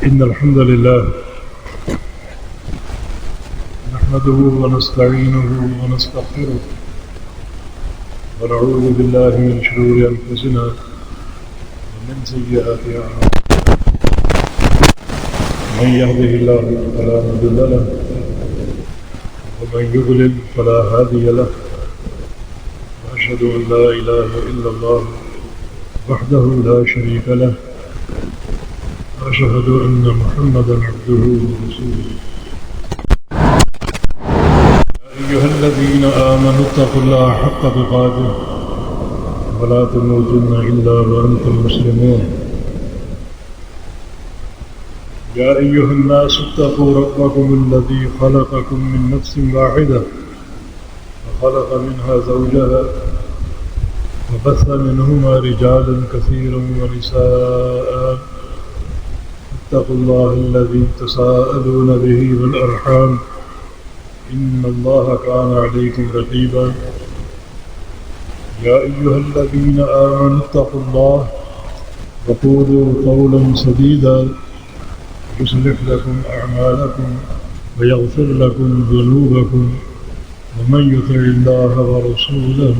إن الحمد لله نحمده ونستعينه ونستغفره ونعوذ بالله من شرور أنفسنا ومن سيئات أعمالنا من يهده الله فلا مضل له ومن يضلل فلا هادي له وأشهد أن لا إله إلا الله وحده لا شريك له وأشهد أن محمدا عبده ورسوله يا أيها الذين آمنوا اتقوا الله حق تقاته ولا تموتن إلا وأنتم مسلمون يا أيها الناس اتقوا ربكم الذي خلقكم من نفس واحدة وخلق منها زوجها وبث منهما رجالا كثيرا ونساء اتقوا الله الذي تساءلون به والأرحام إن الله كان عليكم رقيبا يا أيها الذين آمنوا اتقوا الله وقولوا قولا سديدا يصلح لكم أعمالكم ويغفر لكم ذنوبكم ومن يطع الله ورسوله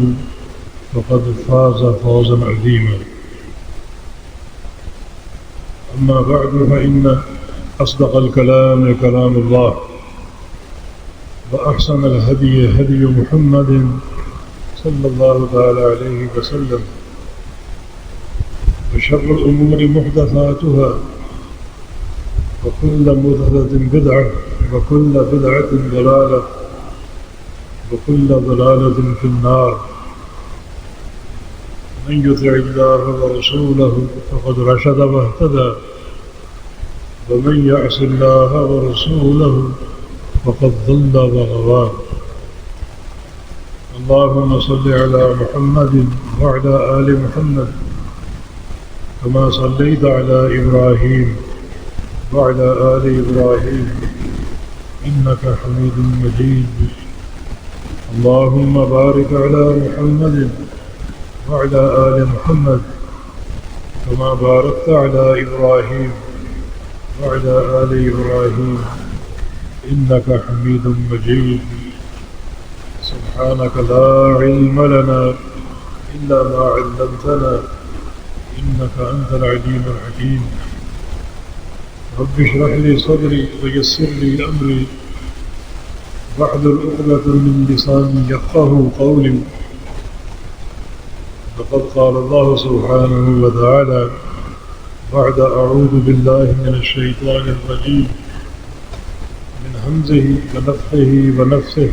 فقد فاز فوزا عظيما أما بعد فإن أصدق الكلام كلام الله وأحسن الهدي هدي محمد صلى الله تعالى عليه وسلم وشر الأمور محدثاتها وكل محدثة بدعة وكل بدعة ضلالة وكل ضلالة في النار من يطع الله ورسوله فقد رشد واهتدى ومن يعص الله ورسوله فقد ضل وغوى اللهم صل على محمد وعلى آل محمد كما صليت على إبراهيم وعلى آل إبراهيم إنك حميد مجيد اللهم بارك على محمد وعلى آل محمد كما باركت على إبراهيم وعلى آل إبراهيم إنك حميد مجيد سبحانك لا علم لنا إلا ما علمتنا إنك أنت العليم الحكيم رب اشرح لي صدري ويسر لي أمري واحلل عقدة من لساني يفقهوا قولي لقد قال الله سبحانه وتعالى بعد أعوذ بالله من الشيطان الرجيم من همزه ونفخه ونفثه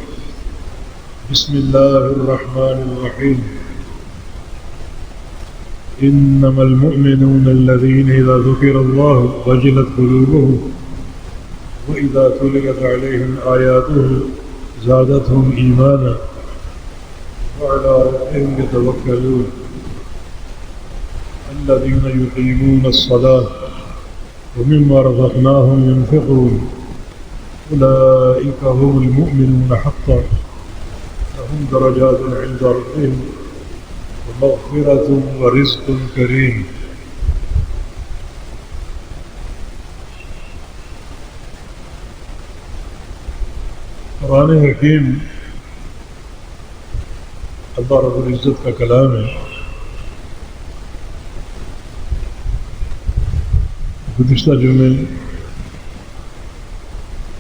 بسم الله الرحمن الرحيم إنما المؤمنون الذين إذا ذكر الله وجلت قلوبهم وإذا تليت عليهم آياته زادتهم إيمانا وعلى ربهم يتوكلون الذين يقيمون الصلاة ومما رزقناهم ينفقون أولئك هم المؤمنون حقا لهم درجات عند ربهم ومغفرة ورزق كريم قرآن حکیم اللہ رب العزت کا کلام ہے. گزشتہ جمعے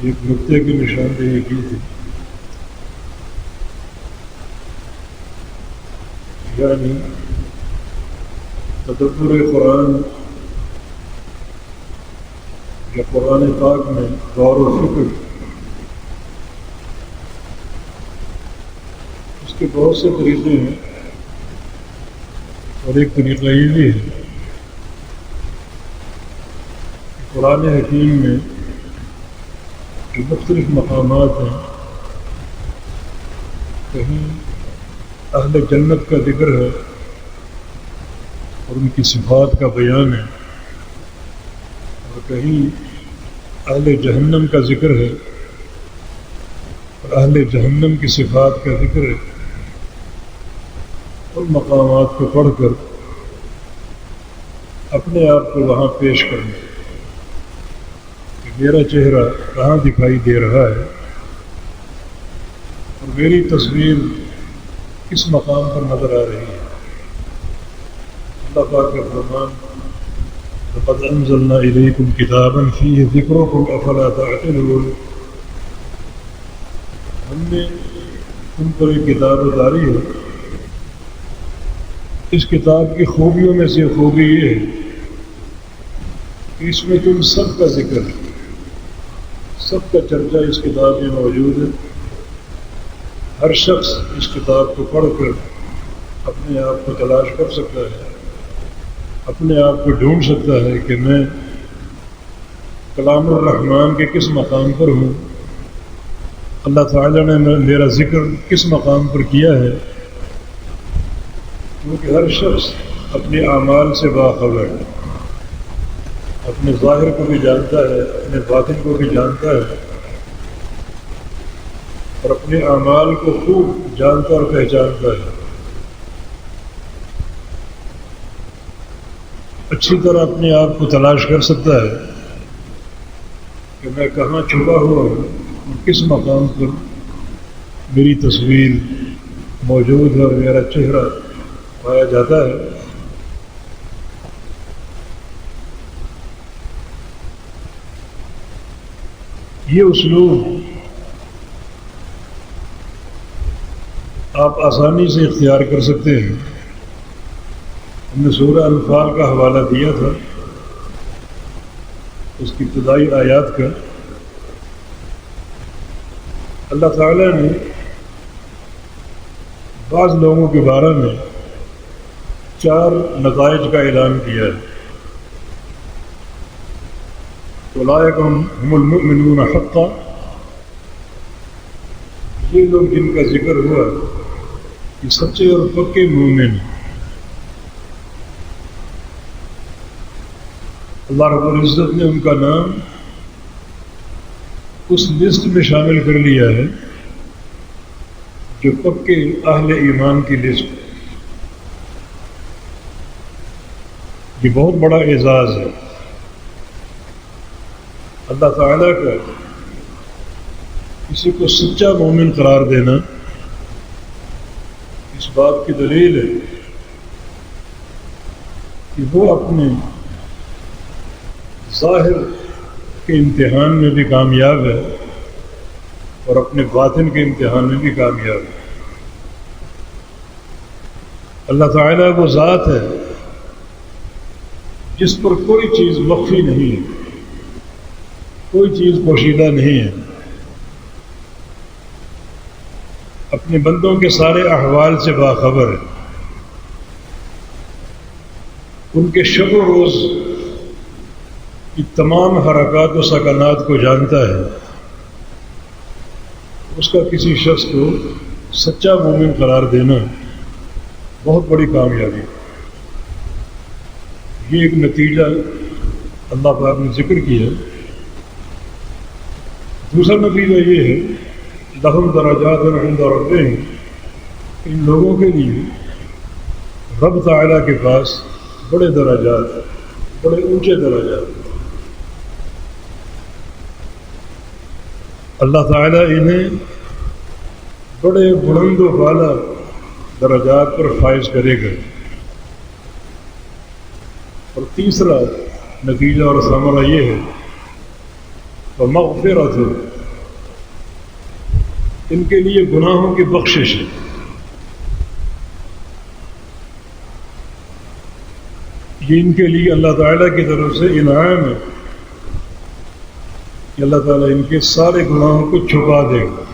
ایک نقطے کی نشاندہی کی تھی، یعنی تدبر قرآن یا قرآن پاک میں غور و فکر، اس کے بہت سے طریقے ہیں، اور ایک طریقہ یہ بھی ہے کہ قرآن حکیم میں جو مختلف مقامات ہیں، کہیں اہل جنت کا ذکر ہے اور ان کی صفات کا بیان ہے، اور کہیں اہل جہنم کا ذکر ہے اور اہل جہنم کی صفات کا ذکر ہے. ان مقامات کو پڑھ کر اپنے آپ کو وہاں پیش کرنا. میرا چہرہ کہاں دکھائی دے رہا ہے اور میری تصویر کس مقام پر نظر آ رہی ہے۔ اللہ پاک کا فرمان لقد انزلنا الیکم کتابا فیہ ذکرکم افلا تعقلون، ہم نے تم پر ایک کتاب اتاری ہے، اس کتاب کی خوبیوں میں سے خوبی یہ ہے کہ اس میں تم سب کا ذکر ہے، سب کا چرچا اس کتاب میں موجود ہے۔ ہر شخص اس کتاب کو پڑھ کر اپنے آپ کو تلاش کر سکتا ہے، اپنے آپ کو ڈھونڈ سکتا ہے کہ میں کلام الرحمن کے کس مقام پر ہوں، اللہ تعالیٰ نے میرا ذکر کس مقام پر کیا ہے، کیونکہ ہر شخص اپنے اعمال سے باخبر ہے، اپنے ظاہر کو بھی جانتا ہے، اپنے باطن کو بھی جانتا ہے، اور اپنے اعمال کو خوب جانتا اور پہچانتا ہے، اچھی طرح اپنے آپ کو تلاش کر سکتا ہے کہ میں کہاں چھپا ہوا ہوں اور کس مقام پر میری تصویر موجود ہے اور میرا چہرہ پایا جاتا ہے۔ یہ اسلوب آپ آسانی سے اختیار کر سکتے ہیں۔ ہم نے سورہ انفال کا حوالہ دیا تھا، اس کی ابتدائی آیات کا۔ اللہ تعالیٰ نے بعض لوگوں کے بارے میں 4 نتائج کا اعلان کیا ہے۔ اولئک هم المؤمنون حقا، یہ لوگ جن کا ذکر ہوا کہ سچے اور پکے مومن ہیں۔ اللہ رب العزت نے ان کا نام اس لسٹ میں شامل کر لیا ہے جو پکے اہل ایمان کی لسٹ۔ یہ بہت بڑا اعزاز ہے اللہ تعالیٰ کا، کسی کو سچا مومن قرار دینا۔ اس بات کی دلیل ہے کہ وہ اپنے ظاہر کے امتحان میں بھی کامیاب ہے اور اپنے باطن کے امتحان میں بھی کامیاب ہے۔ اللہ تعالیٰ وہ ذات ہے جس پر کوئی چیز مخفی نہیں ہے، کوئی چیز پوشیدہ نہیں ہے، اپنے بندوں کے سارے احوال سے باخبر ہے، ان کے شب و روز کی تمام حرکات و سکنات کو جانتا ہے۔ اس کا کسی شخص کو سچا مومن قرار دینا بہت بڑی کامیابی ہے۔ یہ ایک نتیجہ اللہ پاک نے ذکر کیا۔ دوسرا نتیجہ یہ ہے لہم درجات عند ربہم، ان لوگوں کے لیے رب تعالیٰ کے پاس بڑے درجات، بڑے اونچے درجات۔ اللہ تعالیٰ انہیں بڑے بلند و بالا درجات پر فائز کرے گا۔ اور تیسرا نتیجہ اور ثمرہ یہ ہے ومغفرۃ، ان کے لیے گناہوں کی بخشش ہے۔ یہ ان کے لیے اللہ تعالیٰ کی طرف سے انعام ہے کہ اللہ تعالیٰ ان کے سارے گناہوں کو چھپا دے گا۔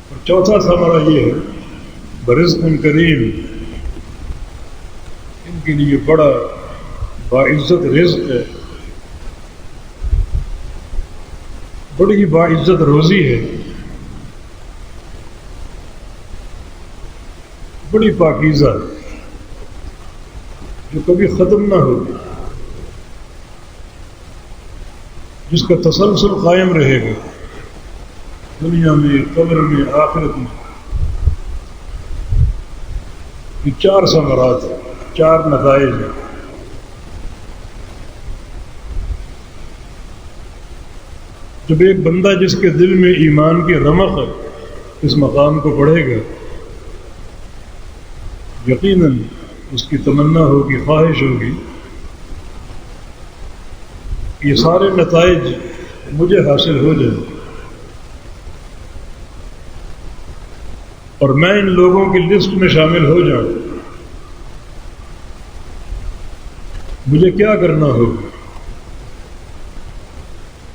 اور چوتھا ثمرہ یہ ہے برزق کریم، ان کے لیے بڑا باعزت رزق ہے، بڑی باعزت روزی ہے، بڑی پاکیزہ جو کبھی ختم نہ ہوگی، جس کا تسلسل قائم رہے گا دنیا میں، قبر میں، آخرت میں۔ یہ 4 ثمرات ہیں، 4 نتائج ہیں۔ جب ایک بندہ جس کے دل میں ایمان کی رمق اس مقام کو پڑھے گا، یقیناً اس کی تمنا ہوگی، خواہش ہوگی، یہ سارے نتائج مجھے حاصل ہو جائیں اور میں ان لوگوں کی لسٹ میں شامل ہو جاؤں۔ مجھے کیا کرنا ہوگا؟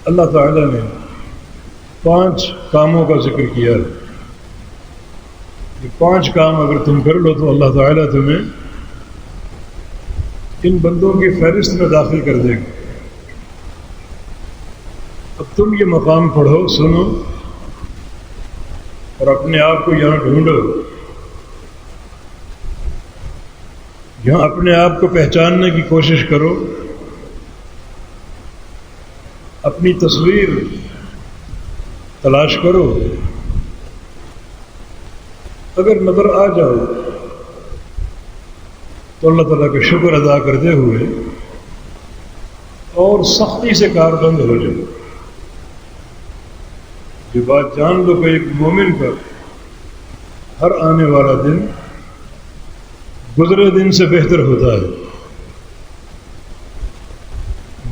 اللہ تعالیٰ نے 5 کاموں کا ذکر کیا ہے۔ یہ 5 کام اگر تم کر لو تو اللہ تعالیٰ تمہیں ان بندوں کی فہرست میں داخل کر دے گا۔ اب تم یہ مقام پڑھو، سنو اور اپنے آپ کو یہاں ڈھونڈو، یہاں اپنے آپ کو پہچاننے کی کوشش کرو، اپنی تصویر تلاش کرو۔ اگر نظر آ جاؤ تو اللہ تعالیٰ کا شکر ادا کرتے ہوئے اور سختی سے کاربند ہو جاؤ۔ یہ بات جان لو کہ ایک مومن پر ہر آنے والا دن گزرے دن سے بہتر ہوتا ہے۔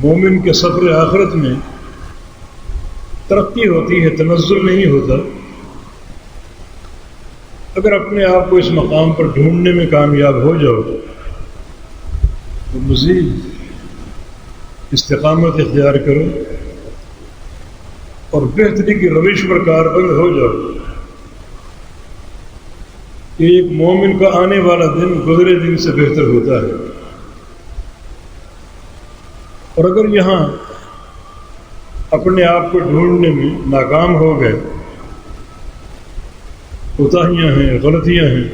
مومن کے سفر آخرت میں ترقی ہوتی ہے، تنزل نہیں ہوتا۔ اگر اپنے آپ کو اس مقام پر ڈھونڈنے میں کامیاب ہو جاؤ تو مزید استقامت اختیار کرو اور بہتری کی روش پر کاربند ہو جاؤ کہ ایک مومن کا آنے والا دن گزرے دن سے بہتر ہوتا ہے۔ اور اگر یہاں اپنے آپ کو ڈھونڈنے میں ناکام ہو گئے، کوتاہیاں ہیں، غلطیاں ہیں،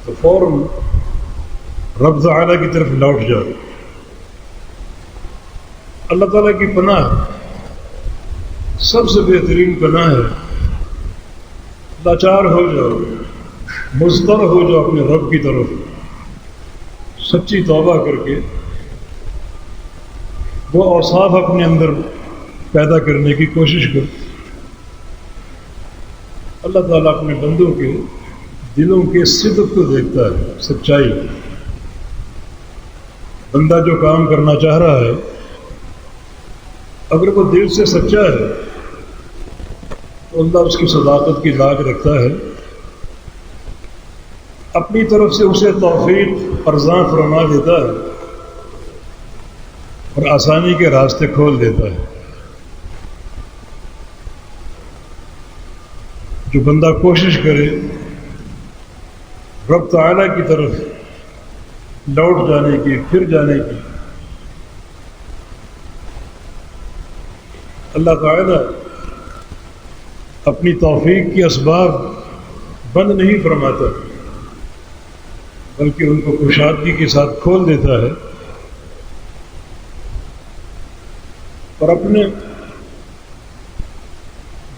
تو فوراً رب تعالیٰ کی طرف لوٹ جاؤ۔ اللہ تعالیٰ کی پناہ سب سے بہترین پناہ ہے۔ لاچار ہو جاؤ، مضطر ہو جاؤ اپنے رب کی طرف، سچی توبہ کر کے وہ اوصاف اپنے اندر پیدا کرنے کی کوشش کرو۔ اللہ تعالیٰ اپنے بندوں کے دلوں کے صدق کو دیکھتا ہے، سچائی۔ بندہ جو کام کرنا چاہ رہا ہے اگر وہ دل سے سچا ہے تو اللہ اس کی صداقت کی لاج رکھتا ہے، اپنی طرف سے اسے توفیق ارزاں فرما دیتا ہے اور آسانی کے راستے کھول دیتا ہے۔ جو بندہ کوشش کرے رب تعالیٰ کی طرف لوٹ جانے کی، پھر جانے کی، اللہ تعالیٰ اپنی توفیق کے اسباب بند نہیں فرماتا بلکہ ان کو کشادگی کے ساتھ کھول دیتا ہے اور اپنے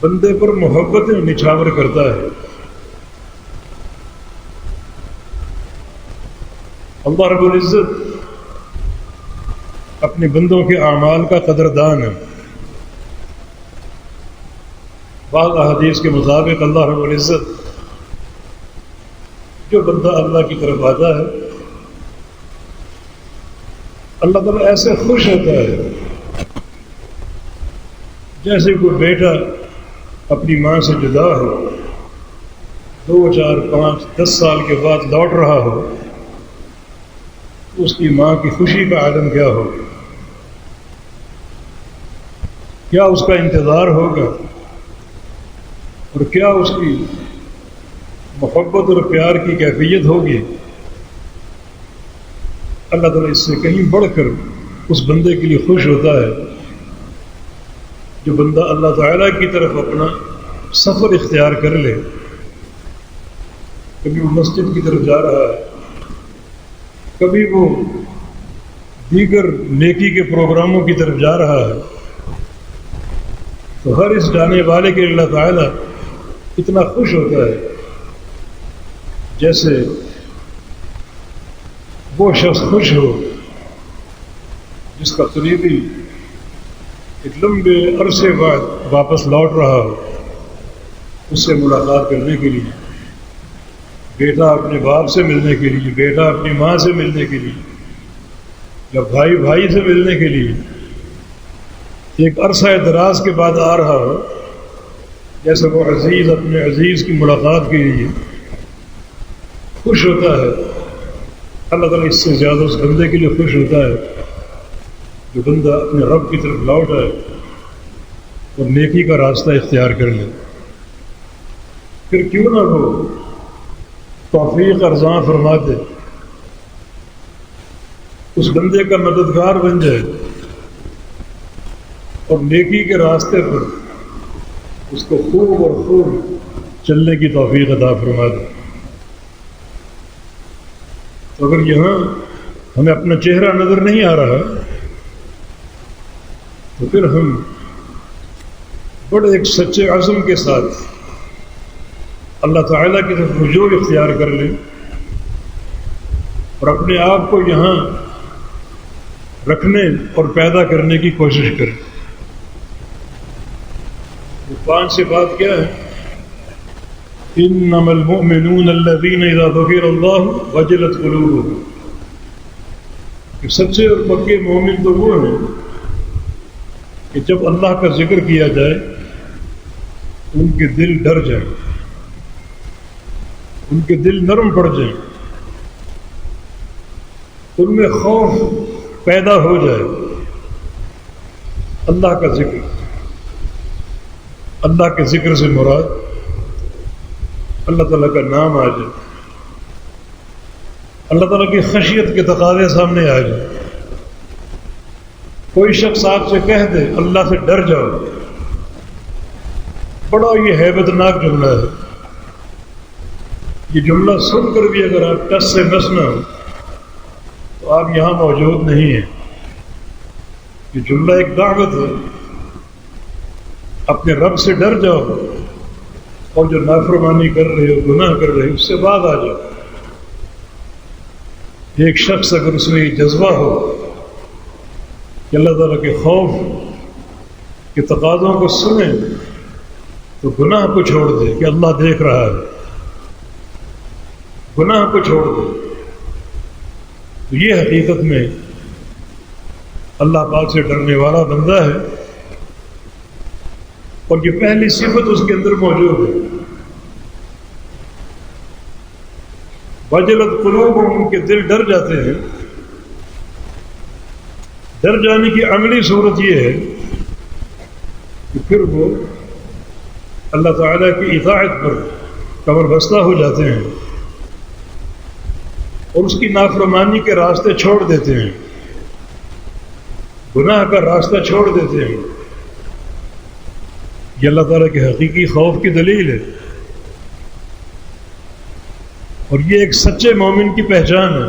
بندے پر محبتیں نچھاور کرتا ہے۔ اللہ رب العزت اپنے بندوں کے اعمال کا قدردان ہے۔ بعض احادیث کے مطابق اللہ رب العزت جو بندہ اللہ کی طرف آتا ہے اللہ تعالیٰ ایسے خوش ہوتا ہے جیسے کوئی بیٹا اپنی ماں سے جدا ہو، 2 4 5 10 سال کے بعد لوٹ رہا ہو، اس کی ماں کی خوشی کا عالم کیا ہوگا، کیا اس کا انتظار ہوگا اور کیا اس کی محبت اور پیار کی کیفیت ہوگی۔ اللہ تعالیٰ اس سے کہیں بڑھ کر اس بندے کے لیے خوش ہوتا ہے جو بندہ اللہ تعالیٰ کی طرف اپنا سفر اختیار کر لے۔ کبھی وہ مسجد کی طرف جا رہا ہے، کبھی وہ دیگر نیکی کے پروگراموں کی طرف جا رہا ہے، تو ہر اس جانے والے کے اللہ تعالیٰ اتنا خوش ہوتا ہے جیسے وہ شخص خوش ہو جس کا قریبی ایک لمبے عرصے بعد واپس لوٹ رہا ہو اس سے ملاقات کرنے کے لیے، بیٹا اپنے باپ سے ملنے کے لیے، بیٹا اپنی ماں سے ملنے کے لیے، یا بھائی بھائی سے ملنے کے لیے ایک عرصہ دراز کے بعد آ رہا ہو، جیسے وہ عزیز اپنے عزیز کی ملاقات کے لیے خوش ہوتا ہے، اللہ تعالیٰ اس سے زیادہ اس بندے کے لیے خوش ہوتا ہے جو بندہ اپنے رب کی طرف لوٹ آئے اور نیکی کا راستہ اختیار کر لے۔ پھر کیوں نہ وہ توفیق ارزاں فرما دے، اس بندے کا مددگار بن جائے اور نیکی کے راستے پر اس کو خوب اور خوب چلنے کی توفیق عطا فرما دے۔ تو اگر یہاں ہمیں اپنا چہرہ نظر نہیں آ رہا تو پھر ہم بڑے ایک سچے عزم کے ساتھ اللہ تعالیٰ کی طرف رجوع اختیار کر لیں اور اپنے آپ کو یہاں رکھنے اور پیدا کرنے کی کوشش کریں۔ وہ 5 صفات کیا ہے؟ انما المؤمنون الذین اذا ذکر اللہ وجلت قلوبهم، کہ سچے اور پکے مومن تو وہ ہیں کہ جب اللہ کا ذکر کیا جائے ان کے دل ڈر جائیں، ان کے دل نرم پڑ جائیں، ان میں خوف پیدا ہو جائے۔ اللہ کا ذکر، اللہ کے ذکر سے مراد اللہ تعالیٰ کا نام آ جائے، اللہ تعالیٰ کی خشیت کے تقاضے سامنے آ جائے۔ کوئی شخص آپ سے کہہ دے اللہ سے ڈر جاؤ، بڑا یہ ہیبت ناک جملہ ہے۔ یہ جملہ سن کر بھی اگر آپ ٹس سے مس نہ ہو تو آپ یہاں موجود نہیں ہیں۔ یہ جملہ ایک دعوت ہے، اپنے رب سے ڈر جاؤ اور جو نافرمانی کر رہے ہو، گناہ کر رہے ہو، اس سے بعد آ جاؤ۔ ایک شخص اگر اس میں یہ جذبہ ہو کہ اللہ تعالیٰ کے خوف کے تقاضوں کو سنے تو گناہ کو چھوڑ دے کہ اللہ دیکھ رہا ہے، گناہ کو چھوڑ دے، تو یہ حقیقت میں اللہ پاک سے ڈرنے والا بندہ ہے، اور یہ پہلی صفت اس کے اندر موجود ہے۔ وجلت قلوبہم، ان کے دل ڈر جاتے ہیں۔ ڈر جانے کی عملی صورت یہ ہے کہ پھر وہ اللہ تعالیٰ کی اطاعت پر کمر بستہ ہو جاتے ہیں اور اس کی نافرمانی کے راستے چھوڑ دیتے ہیں، گناہ کا راستہ چھوڑ دیتے ہیں۔ یہ اللہ تعالیٰ کے حقیقی خوف کی دلیل ہے، اور یہ ایک سچے مومن کی پہچان ہے۔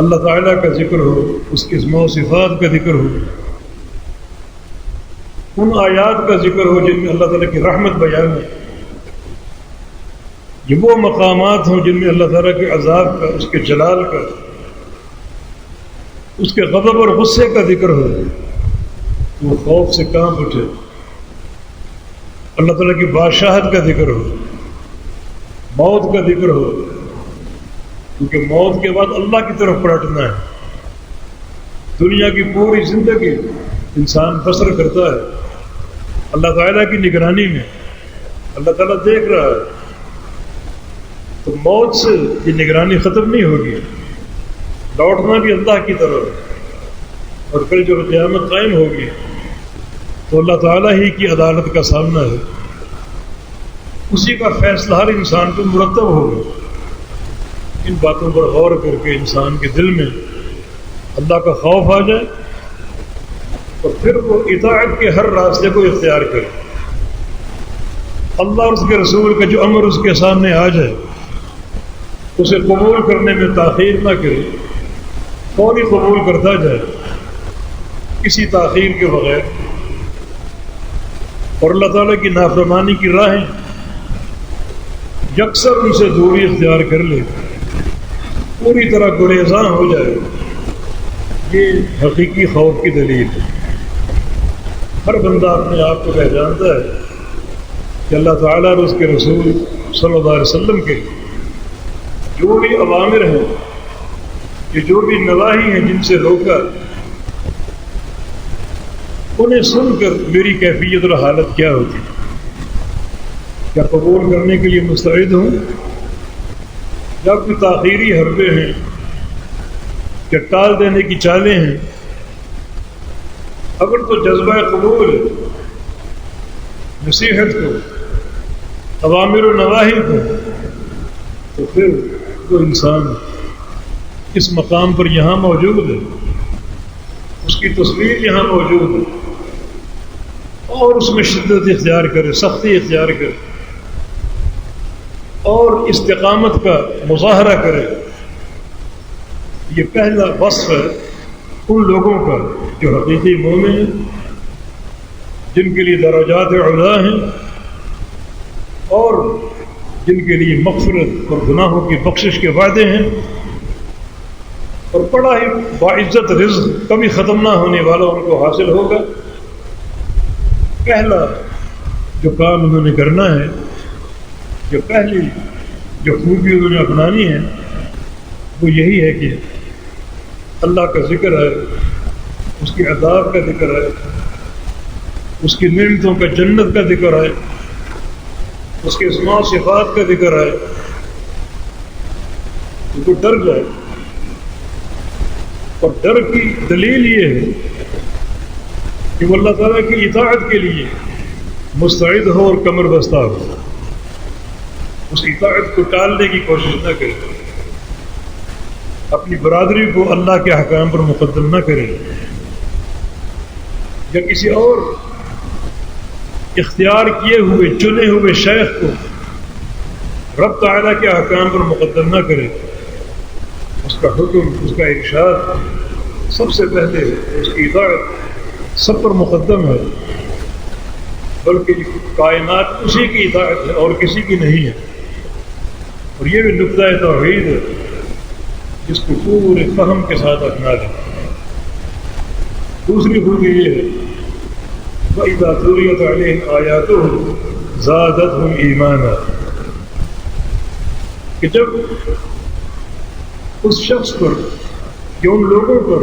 اللہ تعالیٰ کا ذکر ہو، اس کی اسماء و صفات کا ذکر ہو، ان آیات کا ذکر ہو جن میں اللہ تعالیٰ کی رحمت بیان ہے، یہ وہ مقامات ہوں جن میں اللہ تعالیٰ کے عذاب کا، اس کے جلال کا، اس کے غضب اور غصے کا ذکر ہو، وہ خوف سے کانپ اٹھے۔ اللہ تعالیٰ کی بادشاہت کا ذکر ہو، موت کا ذکر ہو، کیونکہ موت کے بعد اللہ کی طرف پلٹنا ہے۔ دنیا کی پوری زندگی انسان بسر کرتا ہے اللہ تعالیٰ کی نگرانی میں، اللہ تعالیٰ دیکھ رہا ہے، تو موت سے یہ نگرانی ختم نہیں ہوگی، لوٹنا بھی اللہ کی طرف، اور کل جب قیامت قائم ہوگی تو اللہ تعالیٰ ہی کی عدالت کا سامنا ہے، اسی کا فیصلہ ہر انسان کو مرتب ہوگا۔ ان باتوں پر غور کر کے انسان کے دل میں اللہ کا خوف آ جائے اور پھر وہ اطاعت کے ہر راستے کو اختیار کرے، اللہ اور اس کے رسول کا جو امر اس کے سامنے آ جائے اسے قبول کرنے میں تاخیر نہ کرے، فوری قبول کرتا جائے کسی تاخیر کے بغیر، اور اللہ تعالیٰ کی نافرمانی کی راہیں یکسر ان سے دوری اختیار کر لے، پوری طرح گریزاں ہو جائے۔ یہ حقیقی خوف کی دلیل ہے۔ ہر بندہ اپنے آپ کو پہچانتا ہے کہ اللہ تعالیٰ اور اس کے رسول صلی اللہ علیہ وسلم کے جو بھی اوامر ہیں، یہ جو بھی نواہی ہیں جن سے روکا، انہیں سن کر میری کیفیت اور حالت کیا ہوتی؟ کیا قبول کرنے کے لیے مستعد ہوں، یا کوئی تاخیری حربے ہیں، کیا ٹال دینے کی چالیں ہیں؟ اگر تو جذبہ قبول نصیحت کو، اوامر و نواہی کو، تو پھر وہ انسان اس مقام پر یہاں موجود ہے، اس کی تصویر یہاں موجود ہے، اور اس میں شدت اختیار کرے، سختی اختیار کرے اور استقامت کا مظاہرہ کرے۔ یہ پہلا وصف ہے ان لوگوں کا جو حقیقی مومن ہیں، جن کے لیے درجات علا ہیں اور جن کے لیے مغفرت اور گناہوں کی بخشش کے وعدے ہیں، اور بڑا ہی باعزت رزق کبھی ختم نہ ہونے والا ان کو حاصل ہوگا۔ پہلا جو کام انہوں نے کرنا ہے، جو پہلی جو خوبی انہوں نے اپنانی ہے، وہ یہی ہے کہ اللہ کا ذکر ہے، اس کی عذاب کا ذکر ہے، اس کی نعمتوں کا، جنت کا ذکر ہے، اس کے اسماء و صفات کا ذکر ہے، ان کو ڈر جائے۔ اور ڈر کی دلیل یہ ہے کہ وہ اللہ تعالیٰ کی اطاعت کے لیے مستعد ہو اور کمر بستہ ہو، اس اطاعت کو ٹالنے کی کوشش نہ کرے، اپنی برادری کو اللہ کے احکام پر مقدم نہ کرے، یا کسی اور اختیار کیے ہوئے چنے ہوئے شیخ کو رب تعالیٰ کے احکام پر مقدم نہ کرے۔ اس کا حکم، اس کا ارشاد سب سے پہلے ہے، اس کی اطاعت سب پر مقدم ہے، بلکہ کائنات اسی کی اطاعت ہے اور کسی کی نہیں ہے۔ اور یہ بھی نقطہ توحید ہے جس کو پورے فہم کے ساتھ اپنا لیں۔ دوسری خوبی یہ ہے وَإِذَا تُلِيَتْ عَلَيْهِمْ آيَاتُهُ زَادَتْهُمْ إِيمَانًا، کہ جب اس شخص پر یا ان لوگوں پر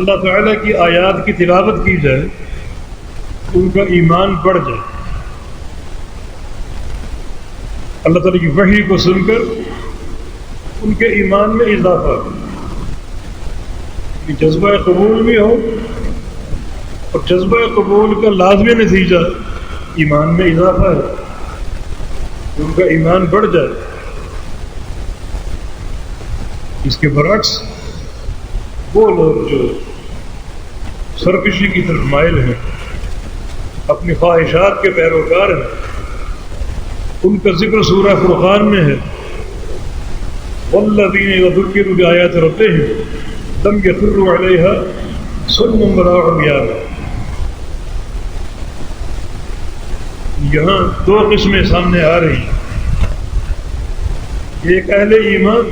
اللہ تعالیٰ کی آیات کی تلاوت کی جائے تو ان کا ایمان بڑھ جائے۔ اللہ تعالیٰ کی وحی کو سن کر ان کے ایمان میں اضافہ ہو، کہ جذبہ قبول بھی ہو، اور جذبہ قبول کا لازمی نتیجہ ایمان میں اضافہ ہے، کہ ان کا ایمان بڑھ جائے۔ اس کے برعکس وہ لوگ جو سرکشی کی طرف مائل ہیں، اپنی خواہشات کے پیروکار ہیں، ان کا ذکر سورہ فرقان میں ہے وَالَّذِينَ إِذَا ذُكِّرُوا بِآيَاتِ رَبِّهِمْ لَمْ يَخِرُّوا عَلَيْهَا صُمًّا وَلَا عُمْيَانًا۔ یہاں دو قسمیں سامنے آ رہی ہیں، ایک اہل ایمان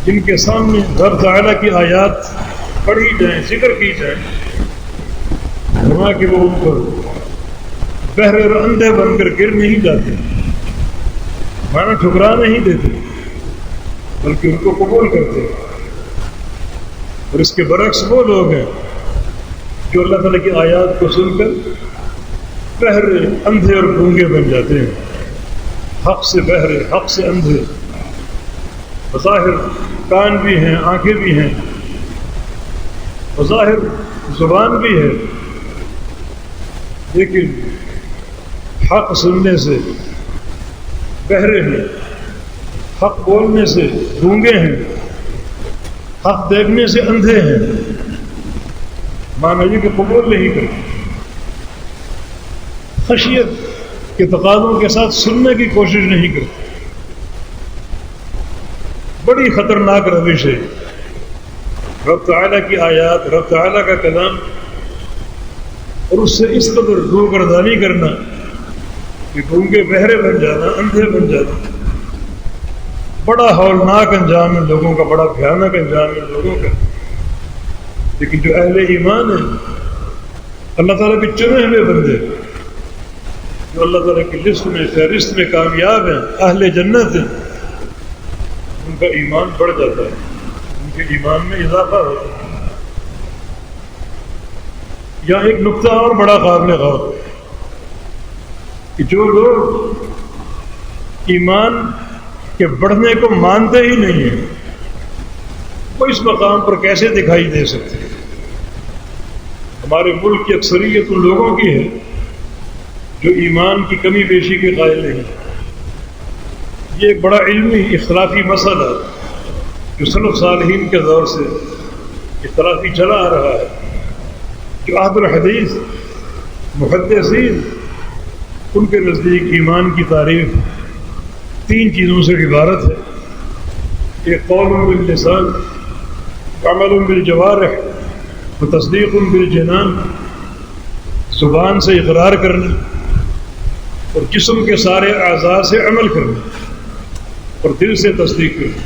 جن کے سامنے رب تعالیٰ کی آیات پڑھی جائیں، ذکر کی جائیں، وہاں کہ وہ ان پر بہرے اور اندھے بن کر گر نہیں جاتے، مانا ٹھکرا نہیں دیتے، بلکہ ان کو قبول کرتے۔ اور اس کے برعکس وہ لوگ ہیں جو اللہ تعالیٰ کی آیات کو سن کر بہرے، اندھے اور گونگے بن جاتے ہیں، حق سے بہرے، حق سے اندھے، بظاہر کان بھی ہیں، آنکھیں بھی ہیں، بظاہر زبان بھی ہے، لیکن حق سننے سے بہرے ہیں، حق بولنے سے گونگے ہیں، حق دیکھنے سے اندھے ہیں، معنی یہ کہ قبول نہیں کرتے، خشیت کے تقاضوں کے ساتھ سننے کی کوشش نہیں کرتے۔ بڑی خطرناک روش ہے رب تعالیٰ کی آیات، رب تعالیٰ کا کلام، اور اس سے اس قدر روگردانی کرنا کہ گونگے بہرے بن جانا، اندھے بن جانا، بڑا ہولناک انجام ہے لوگوں کا، بڑا بھیانک انجام ہے لوگوں کا۔ لیکن جو اہل ایمان ہیں، اللہ تعالیٰ کے چنے ہوئے بندے جو اللہ تعالیٰ کی لسٹ میں فہرست میں کامیاب ہیں، اہل جنت ہیں، ان کا ایمان بڑھ جاتا ہے، ان کے ایمان میں اضافہ ہوتا ہے۔ یہاں ایک نقطہ اور بڑا قابل غور ہے کہ جو لوگ ایمان کے بڑھنے کو مانتے ہی نہیں ہیں، وہ اس مقام پر کیسے دکھائی دے سکتے ہیں؟ ہمارے ملک کی اکثریت ان لوگوں کی ہے جو ایمان کی کمی بیشی کے قائل نہیں۔ یہ ایک بڑا علمی اختلافی مسئلہ جو سلف صالحین کے دور سے اختلافی چلا آ رہا ہے، جو اہل الحدیث محدثین ان کے نزدیک ایمان کی تعریف 3 چیزوں سے عبارت ہے۔ ایک قول باللسان، عمل بالجوارح و تصدیق بالجنان، زبان سے اقرار کرنا اور جسم کے سارے اعضاء سے عمل کرنا اور دل سے تصدیق کرنا۔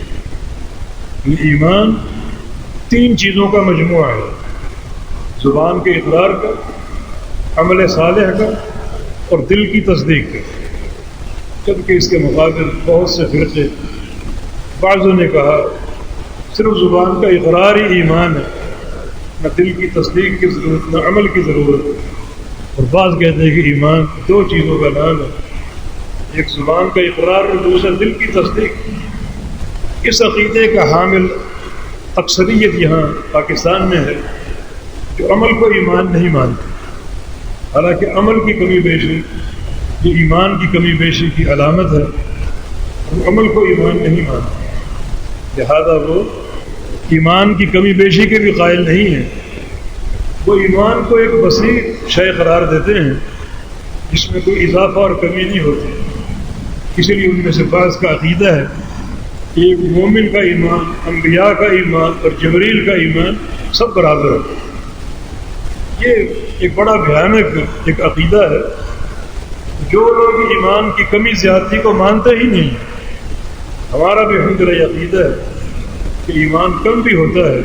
یہ ایمان 3 چیزوں کا مجموعہ ہے، زبان کے اقرار کا، عمل صالح کا اور دل کی تصدیق کا۔ جبکہ اس کے مقابل بہت سے فرقے، بعضوں نے کہا صرف زبان کا اقرار ہی ایمان ہے، نہ دل کی تصدیق کی ضرورت نہ عمل کی ضرورت، اور بعض کہتے ہیں کہ ایمان 2 چیزوں کا نام ہے، ایک زبان کا اقرار اور دوسرا دل کی تصدیق۔ اس عقیدے کا حامل اکثریت یہاں پاکستان میں ہے جو عمل کو ایمان نہیں مانتے، حالانکہ عمل کی کمی بیشی یہ ایمان کی کمی بیشی کی علامت ہے، وہ عمل کو ایمان نہیں مانتے، لہذا وہ ایمان کی کمی بیشی کے بھی قائل نہیں ہیں۔ وہ ایمان کو ایک وسیع شے قرار دیتے ہیں جس میں کوئی اضافہ اور کمی نہیں ہوتی، اسی لیے ان میں سے بعض کا عقیدہ ہے کہ ایک مومن کا ایمان، انبیاء کا ایمان اور جبریل کا ایمان سب برابر ہے۔ یہ ایک بڑا بھیانک ایک عقیدہ ہے۔ جو لوگ ایمان کی کمی زیادتی کو مانتے ہی نہیں، ہمارا بھی الحمدللہ یہ عقیدہ ہے کہ ایمان کم بھی ہوتا ہے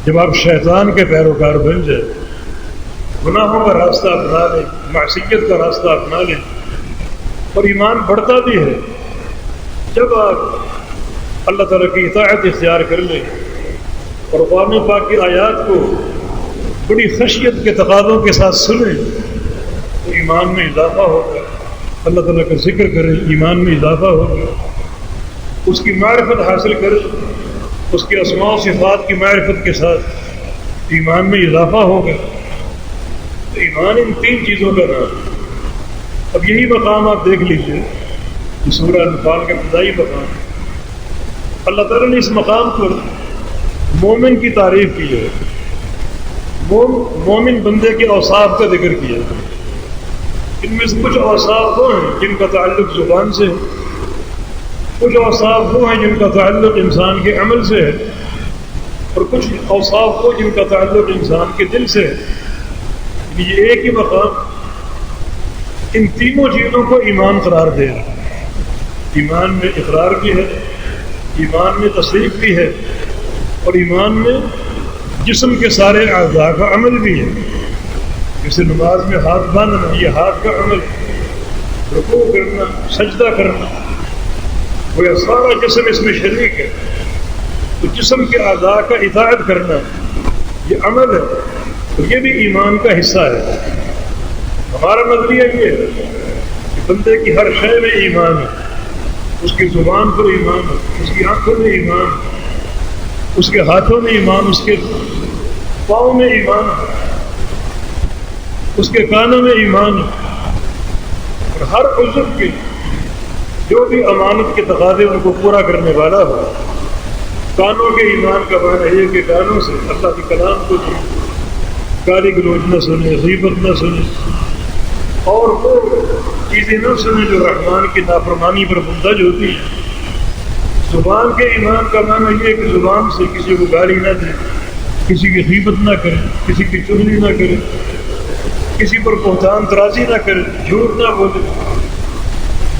جب آپ شیطان کے پیروکار بن جائیں، گناہوں کا راستہ اپنا لیں، معصیت کا راستہ اپنا لیں، اور ایمان بڑھتا بھی ہے جب آپ اللہ تعالیٰ کی اطاعت اختیار کر لیں اور قرآن پاک کی آیات کو بڑی خشیت کے تقاضوں کے ساتھ سنیں تو ایمان میں اضافہ ہوگا۔ اللہ تعالیٰ کا ذکر کریں، ایمان میں اضافہ ہوگا۔ اس کی معرفت حاصل کریں، اس کے اسماء و صفات کی معرفت کے ساتھ ایمان میں اضافہ ہوگا۔ تو ایمان ان 3 چیزوں کا نام ہے۔ اب یہی مقام آپ دیکھ لیجئے کہ سورہ انفال کا ابتدائی مقام، اللہ تعالیٰ نے اس مقام پر مومن کی تعریف کی ہے، مومن بندے کے اوصاف کا ذکر کیا ہے۔ ان میں سے کچھ اوصاف وہ ہیں جن کا تعلق زبان سے ہے، کچھ اوصاف وہ ہیں جن کا تعلق انسان کے عمل سے ہے، اور کچھ اوصاف وہ جن کا تعلق انسان کے دل سے ہے۔ یہ ایک ہی مقام ان تینوں چیزوں کو ایمان قرار دے رہا ہے۔ ایمان میں اقرار بھی ہے، ایمان میں تصدیق بھی ہے، اور ایمان میں جسم کے سارے اعضاء کا عمل بھی ہے۔ جیسے نماز میں ہاتھ باندھنا، یہ ہاتھ کا عمل، رکوع کرنا، سجدہ کرنا، وہ سارا جسم اس میں شریک ہے۔ تو جسم کے اعضاء کا اطاعت کرنا یہ عمل ہے، اور یہ بھی ایمان کا حصہ ہے۔ ہمارا نظریہ یہ ہے کہ بندے کی ہر شے میں ایمان ہے، اس کی زبان پر ایمان ہے، اس کی آنکھوں میں ایمان ہے، اس کے ہاتھوں میں ایمان، اس کے پاؤں میں ایمان ہے، اس کے کانوں میں ایمان ہے، اور ہر عضو کے جو بھی امانت کے تقاضے ان کو پورا کرنے والا ہو۔ کانوں کے ایمان کا معنی یہ کہ کانوں سے اللہ کے کلام کو گالی گلوچ نہ سنیں، غیبت نہ سنیں، اور وہ چیزیں نہ سنیں جو رحمان کی نافرمانی پر مندرج ہوتی ہیں۔ زبان کے ایمان کا معنی یہ کہ زبان سے کسی کو گالی نہ دیں، کسی کی غیبت نہ کریں، کسی کی چغلی نہ کریں، کسی پر بہتان ترازی نہ کریں، جھوٹ نہ بولیں۔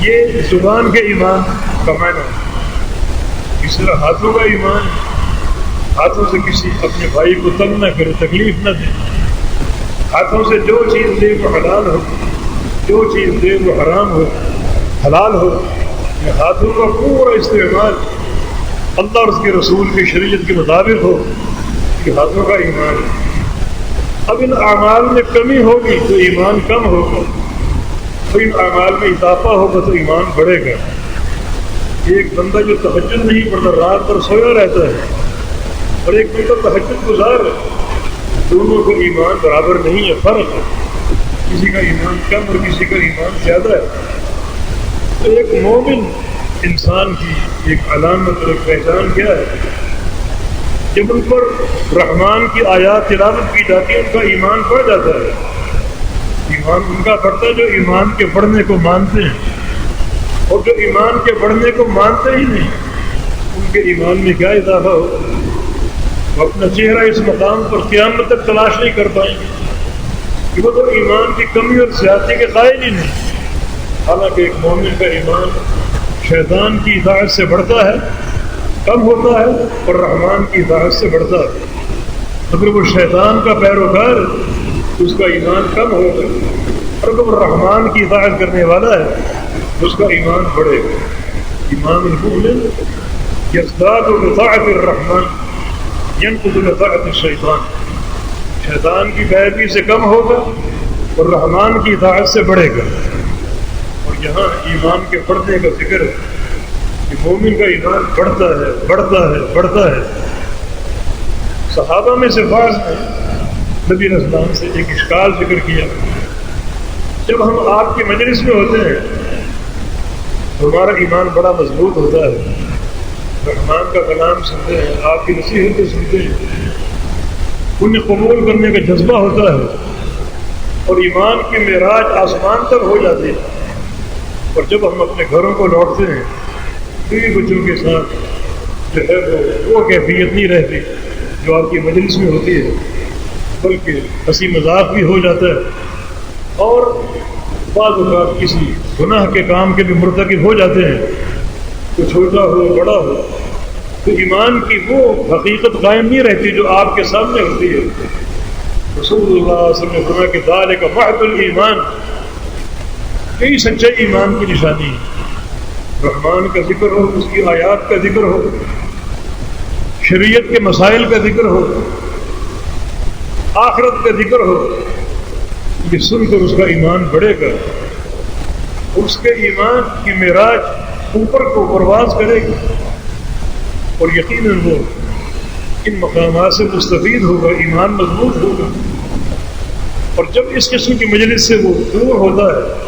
یہ زبان کے ایمان کا معنی ہے۔ اس طرح ہاتھوں کا ایمان، ہاتھوں سے کسی اپنے بھائی کو تنگ نہ کرے، تکلیف نہ دے، ہاتھوں سے جو چیز دے وہ حلال ہو، جو چیز دے وہ حرام ہو، حلال ہو۔ یہ ہاتھوں کا پورا استعمال اللہ اور اس کے رسول کی شریعت کے مطابق ہو، کہ ہاتھوں کا ایمان ہے۔ اب ان اعمال میں کمی ہوگی تو ایمان کم ہوگا، اور ان اعمال میں اضافہ ہوگا تو ایمان بڑھے گا۔ ایک بندہ جو تہجد نہیں پڑھتا، رات بھر سویا رہتا ہے، اور ایک بندہ تہجد گزار ہے، دونوں کو ایمان برابر نہیں ہے، فرق ہے، کسی کا ایمان کم اور کسی کا ایمان زیادہ ہے۔ تو ایک مومن انسان کی ایک علامت اور ایک پہچان کیا ہے؟ جب ان پر رحمان کی آیات تلاوت کی جاتی ہے ان کا ایمان بڑھ جاتا ہے۔ ایمان ان کا بڑھتا ہے جو ایمان کے بڑھنے کو مانتے ہیں، اور جو ایمان کے بڑھنے کو مانتے ہی نہیں ان کے ایمان میں کیا اضافہ ہو؟ وہ اپنا چہرہ اس مقام پر قیامت تک تلاش نہیں کر پائیں گے کہ وہ تو ایمان کی کمی اور زیادتی کے قائل ہی نہیں۔ حالانکہ ایک مومن کا ایمان شیطان کی اطاعت سے بڑھتا ہے، کم ہوتا ہے، اور رحمان کی اطاعت سے بڑھتا ہے۔ اگر وہ شیطان کا پیروکار ہے تو اس کا ایمان کم ہوگا، اور اگر وہ رحمان کی اطاعت کرنے والا ہے تو اس کا ایمان بڑھے گا۔ ایمان المؤمن یزداد بطاعت الرحمن ینقض بطاعت الشیطان، شیطان کی پیروی سے کم ہوگا اور رحمان کی اطاعت سے بڑھے گا۔ اور یہاں ایمان کے بڑھنے کا ذکر ہے کہ مومن کا ایمان بڑھتا ہے، بڑھتا ہے، بڑھتا ہے۔ صحابہ میں سے بعض نے نبی علیہ السلام سے ایک اشکال ذکر کیا، جب ہم آپ کی مجلس میں ہوتے ہیں تو ہمارا ایمان بڑا مضبوط ہوتا ہے، رحمان کا کلام سنتے ہیں، آپ کی نصیحتیں سنتے ہیں، انہیں قبول کرنے کا جذبہ ہوتا ہے، اور ایمان کی معراج آسمان تک ہو جاتی ہے۔ اور جب ہم اپنے گھروں کو لوٹتے ہیں بیوی بچوں کے ساتھ جو ہے وہ کیفیت نہیں رہتی جو آپ کی مجلس میں ہوتی ہے، بلکہ ہنسی مذاق بھی ہو جاتا ہے، اور بعض اوقات کسی گناہ کے کام کے بھی مرتکب ہو جاتے ہیں، تو چھوٹا ہو بڑا ہو، تو ایمان کی وہ حقیقت قائم نہیں رہتی جو آپ کے سامنے ہوتی ہے۔ رسول اللہ صلی اللہ علیہ وسلم نے فرمایا کہ ذالک محض الایمان، یہی سچے ایمان کی نشانی ہے۔ رحمان کا ذکر ہو، اس کی آیات کا ذکر ہو، شریعت کے مسائل کا ذکر ہو، آخرت کا ذکر ہو، یہ سن کر اس کا ایمان بڑھے گا، اس کے ایمان کی معراج اوپر کو پرواز کرے گی، اور یقیناً وہ ان مقامات سے مستفید ہوگا، ایمان مضبوط ہوگا۔ اور جب اس قسم کی مجلس سے وہ دور ہوتا ہے،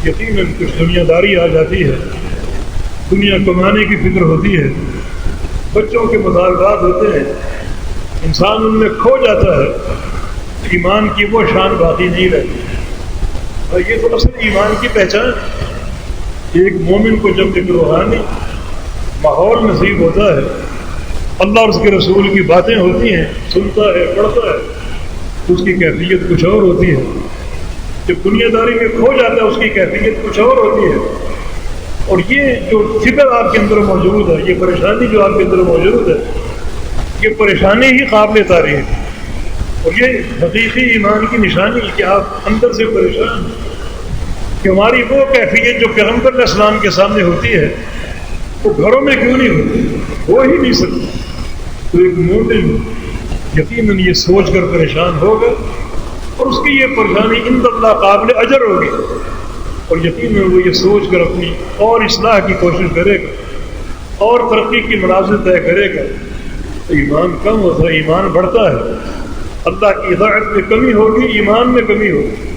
یقیناً کچھ دنیا داری آ جاتی ہے، دنیا کمانے کی فکر ہوتی ہے، بچوں کے مطالبات ہوتے ہیں، انسان ان میں کھو جاتا ہے، ایمان کی وہ شان باقی نہیں رہتی۔ اور یہ تو اصل ایمان کی پہچان ہے۔ ایک مومن کو جب ایک روحانی ماحول نصیب ہوتا ہے، اللہ اور اس کے رسول کی باتیں ہوتی ہیں، سنتا ہے، پڑھتا ہے، اس کی کیفیت کچھ اور ہوتی ہے۔ جب دنیا داری میں کھو جاتا ہے اس کی کیفیت کچھ اور ہوتی ہے۔ اور یہ جو فکر آپ کے اندر موجود ہے، یہ پریشانی جو آپ کے اندر موجود ہے، یہ پریشانی ہی قابل تعریف ہے، اور یہ حقیقی ایمان کی نشانی ہے کہ آپ اندر سے پریشان ہیں کہ ہماری وہ کیفیت جو پیغمبر علیہ السلام کے سامنے ہوتی ہے وہ گھروں میں کیوں نہیں ہوتی، ہو ہی نہیں سکتی۔ تو ایک مومن یقیناً یہ سوچ کر پریشان ہوگا، اور اس کی یہ پریشانی عند اللہ قابل اجر ہوگی، اور یقیناً وہ یہ سوچ کر اپنی اور اصلاح کی کوشش کرے گا اور ترقی کی منازل طے کرے گا۔ تو ایمان کم ہوتا ہے، ایمان بڑھتا ہے۔ اللہ کی اطاعت میں کمی ہوگی، ایمان میں کمی ہوگی۔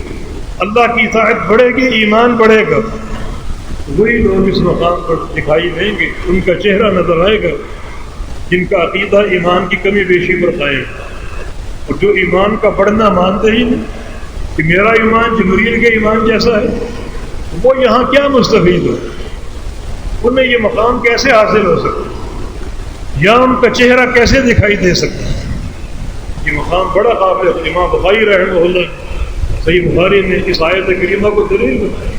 اللہ کی اطاعت بڑھے گی، ایمان بڑھے گا۔ وہی لوگ اس مقام پر دکھائی دیں گے، ان کا چہرہ نظر آئے گا جن کا عقیدہ ایمان کی کمی بیشی پر قائم ہے، اور جو ایمان کا بڑھنا مانتے ہی نہیں کہ میرا ایمان جبریل کے ایمان جیسا ہے، وہ یہاں کیا مستفید ہو، انہیں یہ مقام کیسے حاصل ہو سکتا، یا ان کا چہرہ کیسے دکھائی دے سکتا۔ یہ مقام بڑا قابل ہے۔ امام بخاری رحمہ اللہ صحیح بخاری نے اس آیت کریمہ کو دلیل بتائی،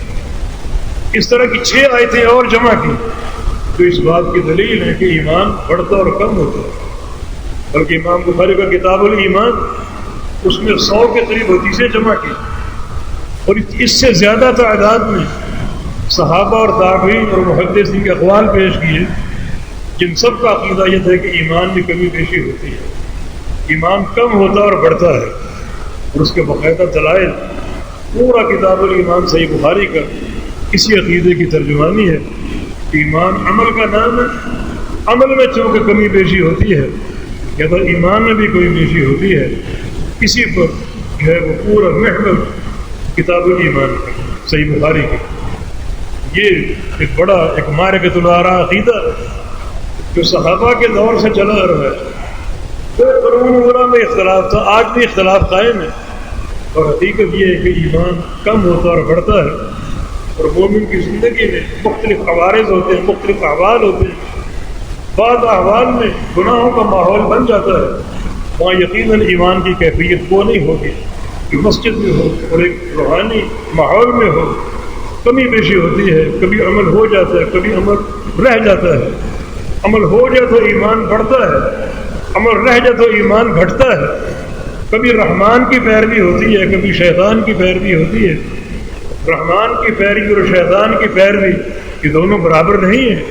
اس طرح کی 6 آیتیں اور جمع کی جو اس بات کی دلیل ہے کہ ایمان بڑھتا اور کم ہوتا ہے۔ بلکہ امام بخاری کا کتاب الایمان اس میں 100 کے قریب حدیثیں جمع کی، اور اس سے زیادہ تعداد میں صحابہ اور تابعین اور محدثین کے اقوال پیش کیے، جن سب کا عقیدہ یہ ہے کہ ایمان میں کمی بیشی ہوتی ہے، ایمان کم ہوتا اور بڑھتا ہے، اور اس کے باقاعدہ دلائل پورا کتاب الایمان صحیح بخاری کا اسی عقیدے کی ترجمانی ہے کہ ایمان عمل کا نام ہے، عمل میں چونکہ کمی بیشی ہوتی ہے یا تو ایمان میں بھی کوئی بیشی ہوتی ہے، اسی پر جو ہے وہ پورا محور کتاب الایمان کا صحیح بخاری کی یہ ایک بڑا ایک معرکۃ الآراء عقیدہ جو صحابہ کے دور سے چلا آ رہا ہے۔ قرون اولا میں اختلاف تھا، آج بھی اختلاف قائم ہے، اور حقیقت یہ ہے کہ ایمان کم ہوتا اور بڑھتا ہے، اور مومن کی زندگی میں مختلف عوارض ہوتے ہیں، مختلف احوال ہوتے ہیں، بعض احوال میں گناہوں کا ماحول بن جاتا ہے، وہاں یقیناً ایمان کی کیفیت وہ نہیں ہوگی کہ مسجد میں ہو اور ایک روحانی ماحول میں ہو، کمی بیشی ہوتی ہے، کبھی عمل ہو جاتا ہے، کبھی عمل رہ جاتا ہے، عمل ہو جائے تو ایمان بڑھتا ہے، عمل رہ جائے تو ایمان گھٹتا ہے، کبھی رحمان کی پیروی ہوتی ہے، کبھی شیطان کی پیروی ہوتی ہے، رحمان کی پیروی اور شیطان کی پیروی یہ دونوں برابر نہیں ہیں،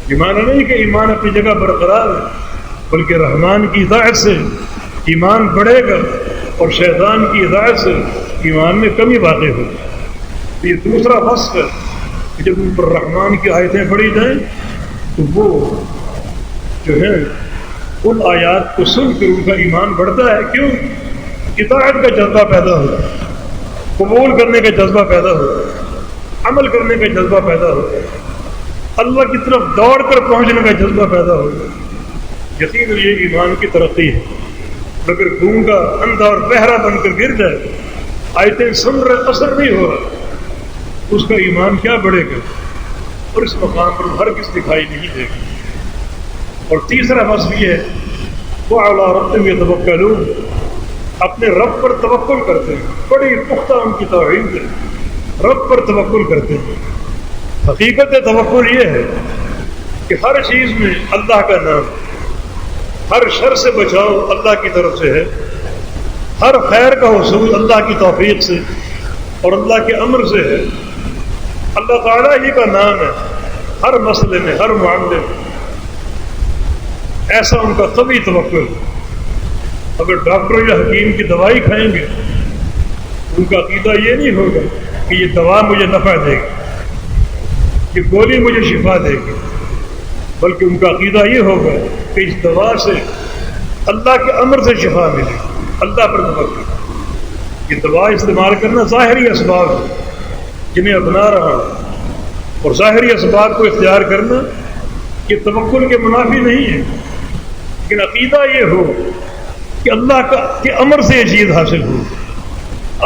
یہ معنی نہیں کہ ایمان اپنی جگہ برقرار ہے، بلکہ رحمان کی اطاعت سے ایمان بڑھے گا اور شیطان کی اطاعت سے ایمان میں کمی واقع ہوگی۔ یہ دوسرا فصل ہے کہ جب ان پر رحمان کی آیتیں پڑھی جائیں تو وہ جو ہے ان آیات کو سن کر ان کا ایمان بڑھتا ہے، کیوں؟ اطاعت کا جذبہ پیدا ہوتا ہے، قبول کرنے کا جذبہ پیدا ہوتا ہے، عمل کرنے کا جذبہ پیدا ہوتا ہے، اللہ کی طرف دوڑ کر پہنچنے کا جذبہ پیدا ہوتا ہے۔ یقیناً یہ ایمان کی ترقی ہے۔ اگر گونگا اندھا اور بہرا بن کر گر جائے، آیتیں سن رہے اثر نہیں ہو رہا، اس کا ایمان کیا بڑھے گا؟ اور اس مقام پر ہرگز دکھائی نہیں دے گا۔ اور تیسرا مسئلہ یہ ہے وَعَلَىٰ رَبِّهِمْ يَتَوَكَّلُونَ، اپنے رب پر توکل کرتے ہیں، بڑی پختہ ان کی توحید ہے، رب پر توکل کرتے ہیں۔ حقیقت توکل یہ ہے کہ ہر چیز میں اللہ کا نام، ہر شر سے بچاؤ اللہ کی طرف سے ہے، ہر خیر کا حصول اللہ کی توفیق سے اور اللہ کے امر سے ہے، اللہ تعالیٰ ہی کا نام ہے ہر مسئلے میں، ہر معاملے میں۔ ایسا ان کا قوی توکل۔ اگر ڈاکٹر یا حکیم کی دوائی کھائیں گے ان کا عقیدہ یہ نہیں ہوگا کہ یہ دوا مجھے نفع دے گی، یہ گولی مجھے شفا دے گی، بلکہ ان کا عقیدہ یہ ہوگا کہ اس دوا سے اللہ کے امر سے شفا ملے گی، اللہ پر توکل۔ یہ دوا استعمال کرنا ظاہری اسباب ہے جنہیں اپنا رہا ہوں، اور ظاہری اسباب کو اختیار کرنا یہ توکل کے منافی نہیں ہے، لیکن عقیدہ یہ ہو کہ اللہ کے امر سے یہ چیز حاصل ہو۔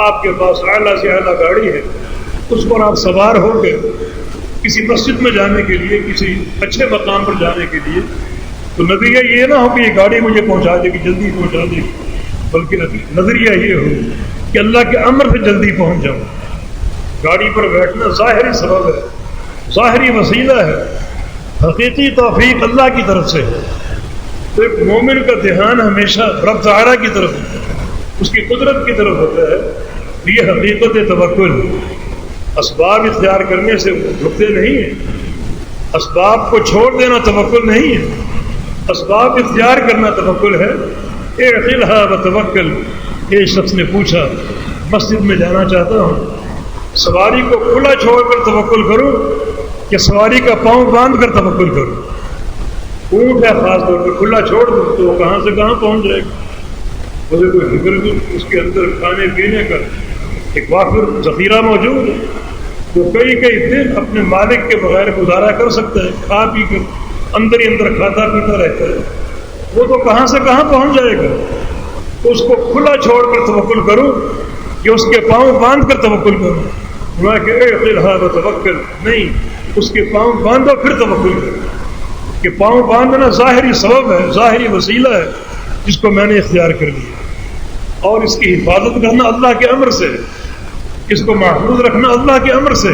آپ کے پاس اعلیٰ سے اعلیٰ گاڑی ہے، اس پر آپ سوار ہو کے کسی مسجد میں جانے کے لیے، کسی اچھے مقام پر جانے کے لیے، تو نظریہ یہ نہ ہو کہ یہ گاڑی مجھے پہنچا دے گی، جلدی پہنچا دے گی، بلکہ نظریہ یہ ہو کہ اللہ کے امر سے جلدی پہنچ جاؤں۔ گاڑی پر بیٹھنا ظاہری سبب ہے، ظاہری وسیلہ ہے، حقیقی توفیق اللہ کی طرف سے ہے۔ تو ایک مومن کا دھیان ہمیشہ رب تعالیٰ کی طرف، اس کی قدرت کی طرف ہوتا ہے، یہ حقیقت توکل۔ اسباب اختیار کرنے سے رکتے نہیں ہیں، اسباب کو چھوڑ دینا توکل نہیں ہے، اسباب اختیار کرنا توکل ہے۔ اعقلھا وتوکل۔ ایک شخص نے پوچھا مسجد میں جانا چاہتا ہوں، سواری کو کھلا چھوڑ کر توکل کروں کہ سواری کا پاؤں باندھ کر توکل کروں؟ اونٹ ہے خاص طور پر، کھلا چھوڑ دو تو وہ کہاں سے کہاں پہنچ جائے گا، مجھے کوئی فکر بھی اس کے اندر کھانے پینے کا ایک وافر ذخیرہ موجود ہے، وہ کئی دن اپنے مالک کے بغیر گزارا کر سکتا ہے، کھا پی کر اندر ہی اندر کھاتا پیتا رہتا ہے، وہ تو کہاں سے کہاں پہنچ جائے گا۔ تو اس کو کھلا چھوڑ کر توکل کروں کہ اس کے پاؤں باندھ کر توکل کروں؟ میں کہ اعقلھا وتوکل، نہیں، اس کے پاؤں باندھو پھر توکل کرو، کہ پاؤں باندھنا ظاہری سبب ہے، ظاہری وسیلہ ہے جس کو میں نے اختیار کر لیا، اور اس کی حفاظت کرنا اللہ کے امر سے، اس کو محفوظ رکھنا اللہ کے امر سے۔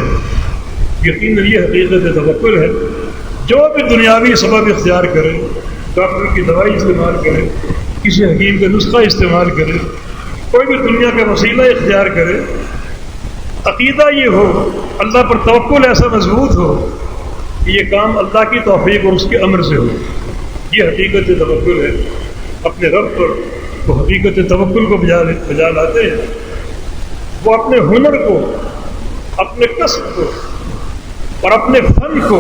یقیناً یہ حقیقت توکل ہے۔ جو بھی دنیاوی سبب اختیار کرے، ڈاکٹر کی دوائی استعمال کرے، کسی حکیم کا نسخہ استعمال کرے، کوئی بھی دنیا کا وسیلہ اختیار کرے، عقیدہ یہ ہو، اللہ پر توکل ایسا مضبوط ہو کہ یہ کام اللہ کی توفیق اور اس کے امر سے ہو. یہ حقیقت توکل ہے. اپنے رب پر وہ حقیقت توکل کو بجا لاتے ہیں. وہ اپنے ہنر کو، اپنے کسب کو اور اپنے فن کو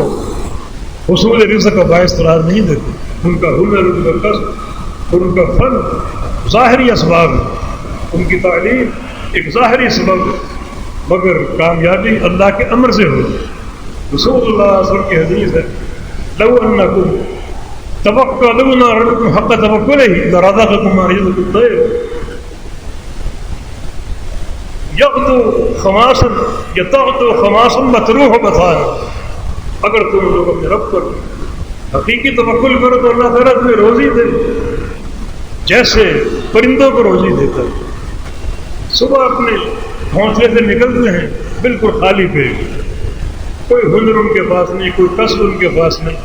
حصول رزق کا باعث قرار نہیں دیتے. ان کا ہنر، ان کا کسب اور ان کا فن ظاہری اسباب ہے. ان کی تعلیم ایک ظاہری سبب ہے، مگر کامیابی اللہ کے امر سے ہو. رسول اللہ صلی اللہ علیہ وسلم کی حدیث ہے، لو انکم توکلون ربکم حق توکلہ لرزقکم ما یرزق الطیر یغدو خماسا یتغدو خماسا متروح بطانا. اگر تم لوگ اپنے رب پر حقیقی توکل کرو تو اللہ تعالیٰ تمہیں روزی دے جیسے پرندوں کو روزی دیتا ہے. صبح اپنے گھونسلے سے نکلتے ہیں بالکل خالی پیٹ، کوئی ہنر ان کے پاس نہیں، کوئی کسب ان کے پاس نہیں،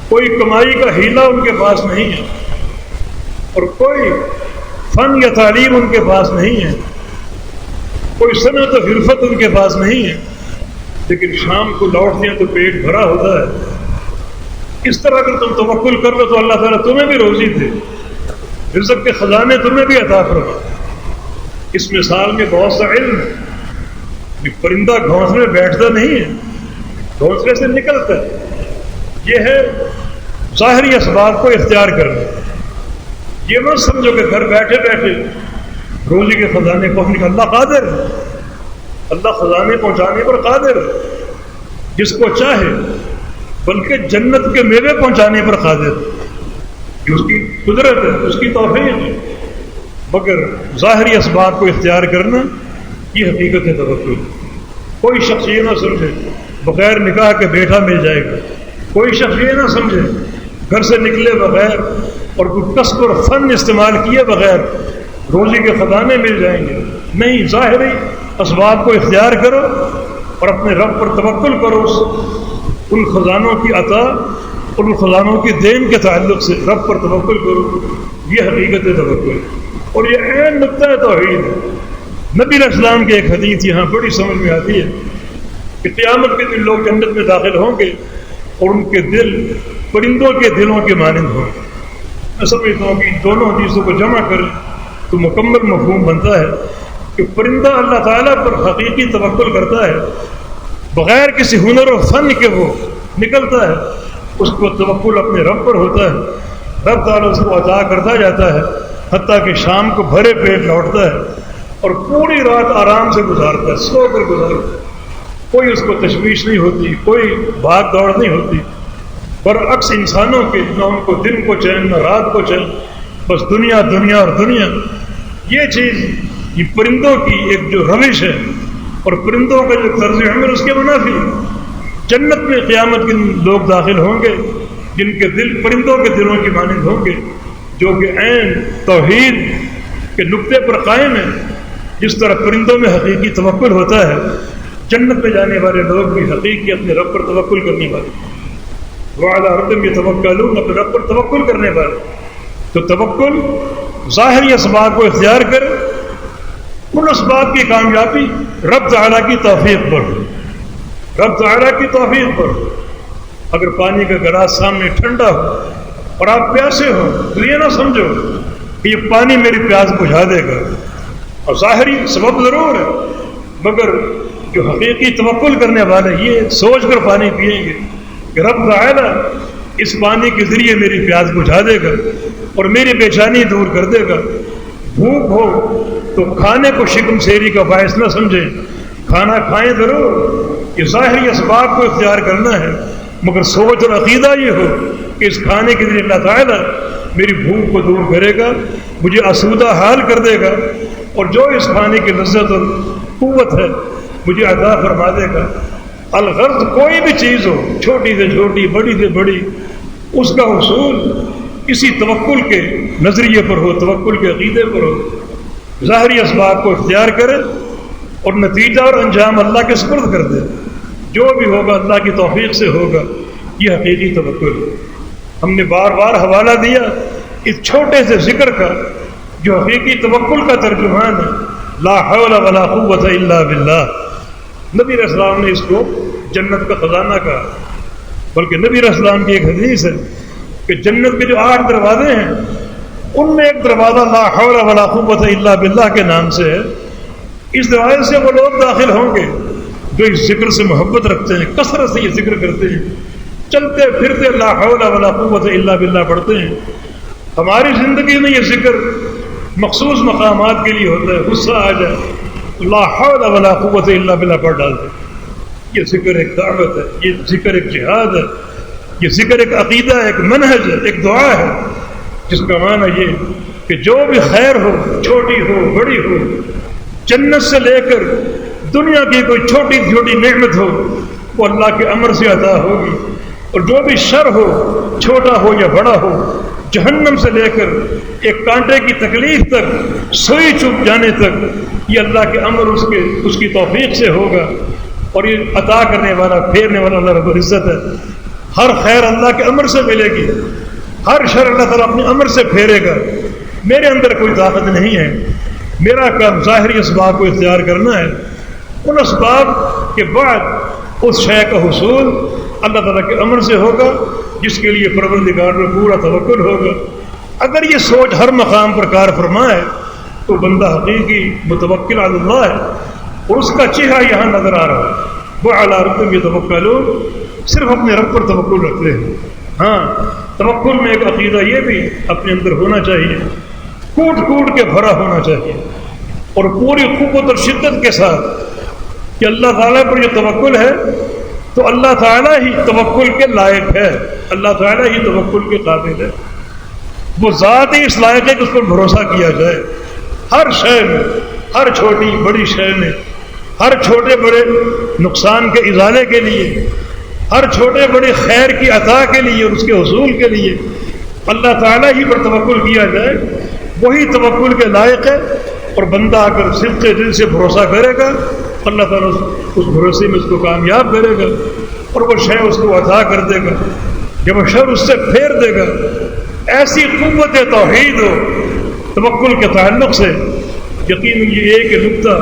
کوئی کمائی کا ہیلا ان کے پاس نہیں ہے، اور کوئی فن یا تعلیم ان کے پاس نہیں ہے، کوئی صنعت و حرفت ان کے پاس نہیں ہے، لیکن شام کو لوٹتے ہیں تو پیٹ بھرا ہوتا ہے. اس طرح اگر تم توکل کر لو تو اللہ تعالیٰ تمہیں بھی روزی دے، رزق کے خزانے تمہیں بھی عطا فرمائے. اس مثال میں بہت سا علم ہے. پرندہ گھونسلے میں بیٹھتا نہیں ہے، گھونسلے سے نکلتا ہے. یہ ہے ظاہری اسباب کو اختیار کرنا. یہ مت سمجھو کہ گھر بیٹھے بیٹھے روزی کے خزانے پہنچنے کا اللہ قادر ہے. اللہ خزانے پہنچانے پر قادر ہے جس کو چاہے، بلکہ جنت کے میوے پہنچانے پر قادر ہے. یہ اس کی قدرت ہے، اس کی توفیق ہے. مگر ظاہری اسباب کو اختیار کرنا یہ حقیقت ہے توکل. کوئی شخص یہ نہ سمجھے بغیر نکاح کے بیٹا مل جائے گا، کوئی شخص یہ نہ سمجھے گھر سے نکلے بغیر اور کوئی کسب اور فن استعمال کیے بغیر روزی کے خزانے مل جائیں گے. نہیں، ظاہری اسباب کو اختیار کرو اور اپنے رب پر توکل کرو. ان خزانوں کی عطا اور ان خزانوں کی دین کے تعلق سے رب پر توکل کرو. یہ حقیقت توکل اور یہ عین نقطہ توحید ہے. نبی علیہ السلام کے ایک حدیث یہاں بڑی سمجھ میں آتی ہے کہ قیامت کے دن لوگ جنت میں داخل ہوں گے اور ان کے دل پرندوں کے دلوں کے مانند ہوں گے. میں سمجھتا ہوں کہ دونوں حدیثوں کو جمع کریں تو مکمل مفہوم بنتا ہے کہ پرندہ اللہ تعالیٰ پر حقیقی توکل کرتا ہے، بغیر کسی ہنر و فن کے وہ نکلتا ہے. اس کو توکل اپنے رب پر ہوتا ہے، رب تعالیٰ اس کو عطا کرتا جاتا ہے حتیٰ کہ شام کو بھرے پیٹ لوٹتا ہے اور پوری رات آرام سے گزارتا ہے، سو کر گزارتا ہے. کوئی اس کو تشویش نہیں ہوتی، کوئی بھاگ دوڑ نہیں ہوتی. برعکس انسانوں کے، نہ ان کو دن کو چین نہ رات کو چین، بس دنیا دنیا اور دنیا. یہ چیز یہ پرندوں کی ایک جو روش ہے اور پرندوں کا جو طرز عمل اس کے منافی ہے. جنت میں قیامت کے لوگ داخل ہوں گے جن کے دل پرندوں کے دلوں کی مانند ہوں گے، جو کہ عین توحید کے نقطے پر قائم ہے. جس طرح پرندوں میں حقیقی توکل ہوتا ہے، جنت میں جانے والے لوگ بھی حقیقی اپنے رب پر توکل کرنے والے. وعلی ربہم یتوکلون، اپنے رب پر توکل کرنے والے. تو توکل ظاہری اسباب کو اختیار کرے، ان اسباب کی کامیابی رب تعالیٰ کی توفیق پر ہو، رب تعالیٰ کی توفیق پر ہو. اگر پانی کا گلاس سامنے ٹھنڈا ہو اور آپ پیاسے ہو تو یہ نہ سمجھو کہ یہ پانی میری پیاس بجھا دے گا. اور ظاہری سبب ضرور ہے، مگر جو حقیقی توکل کرنے والے یہ سوچ کر پانی پئیں گے کہ رب تعالیٰ اس پانی کے ذریعے میری پیاس بجھا دے گا اور میری بےچینی دور کر دے گا. بھوک ہو تو کھانے کو شکم سیری کا باعث نہ سمجھیں، کھانا کھائیں ضرور، یہ ظاہری اسباب کو اختیار کرنا ہے، مگر سوچ اور عقیدہ یہ ہو کہ اس کھانے کے ذریعے اللہ تعالیٰ میری بھوک کو دور کرے گا، مجھے آسودہ حال کر دے گا، اور جو اس کھانے کی لذت اور قوت ہے مجھے عطا فرما دے گا. الغرض کوئی بھی چیز ہو، چھوٹی سے چھوٹی، بڑی سے بڑی، اس کا حصول کسی توکل کے نظریے پر ہو، توکل کے عقیدے پر ہو. ظاہری اسباب کو اختیار کرے اور نتیجہ اور انجام اللہ کے سپرد کر دے. جو بھی ہوگا اللہ کی توفیق سے ہوگا. یہ حقیقی توکل ہے. ہم نے بار بار حوالہ دیا اس چھوٹے سے ذکر کا جو حقیقی توکل کا ترجمان ہے، لا حول ولا قوت الا باللہ۔ نبی علیہ السلام نے اس کو جنت کا خزانہ کہا، بلکہ نبی علیہ السلام کی ایک حدیث ہے کہ جنت کے جو 8 دروازے ہیں ان میں ایک دروازہ لا حول ولا قوت الا باللہ کے نام سے ہے۔ اس دروازے سے وہ لوگ داخل ہوں گے جو اس ذکر سے محبت رکھتے ہیں، کثرت سے یہ ذکر کرتے ہیں، چلتے پھرتے لا حول ولا قوت الا باللہ پڑھتے ہیں۔ ہماری زندگی میں یہ ذکر مخصوص مقامات کے لیے ہوتا ہے، غصہ آ جائے لا حول ولا قوت الا باللہ پڑھ ڈالتے ہیں۔ یہ ذکر ایک دعوت ہے، یہ ذکر ایک جہاد ہے، یہ ذکر ایک عقیدہ ہے، ایک منہج ہے، ایک دعا ہے، جس کا معنی یہ کہ جو بھی خیر ہو، چھوٹی ہو بڑی ہو، جنت سے لے کر دنیا کی کوئی چھوٹی چھوٹی نعمت ہو وہ اللہ کے امر سے عطا ہوگی، اور جو بھی شر ہو چھوٹا ہو یا بڑا ہو، جہنم سے لے کر ایک کانٹے کی تکلیف تک، سوئی چپ جانے تک، یہ اللہ کے امر اس کی توفیق سے ہوگا، اور یہ عطا کرنے والا پھیرنے والا اللہ رب العزت ہے۔ ہر خیر اللہ کے امر سے ملے گی، ہر شر اللہ تعالیٰ اپنے امر سے پھیرے گا۔ میرے اندر کوئی طاقت نہیں ہے، میرا کام ظاہری اسباب کو اختیار کرنا ہے، ان اسباب کے بعد اس شے کا حصول اللہ تعالیٰ کے امر سے ہوگا جس کے لیے پروردگار میں پورا توکل ہوگا۔ اگر یہ سوچ ہر مقام پر کار فرما ہے تو بندہ حقیقی متوکل علی اللہ ہے، اور اس کا چہرہ یہاں نظر آ رہا ہے، وہ علی ربہم یتوکلون، صرف اپنے رب پر توکل رکھتے ہیں۔ ہاں، توکل میں ایک عقیدہ یہ بھی اپنے اندر ہونا چاہیے، کوٹ کوٹ کے بھرا ہونا چاہیے، اور پوری قوت اور شدت کے ساتھ کہ اللہ تعالیٰ پر جو توکل ہے تو اللہ تعالیٰ ہی توکل کے لائق ہے، اللہ تعالیٰ ہی توکل کے قابل ہے، وہ ذات ہی اس لائق ہے کہ اس پر بھروسہ کیا جائے۔ ہر شے میں، ہر چھوٹی بڑی شے میں، ہر چھوٹے بڑے نقصان کے ازالے کے لیے، ہر چھوٹے بڑے خیر کی عطا کے لیے اور اس کے حصول کے لیے اللہ تعالیٰ ہی پر توکل کیا جائے، وہی توکل کے لائق ہے۔ اور بندہ اگر صدق دل سے بھروسہ کرے گا، اللہ تعالیٰ اس بھروسے میں اس کو کامیاب کرے گا، اور وہ شے اس کو عطا کر دے گا، جب وہ شر اس سے پھیر دے گا۔ ایسی قوت توحید ہو توکل کے تعلق سے، یقیناً یہ ایک نقطہ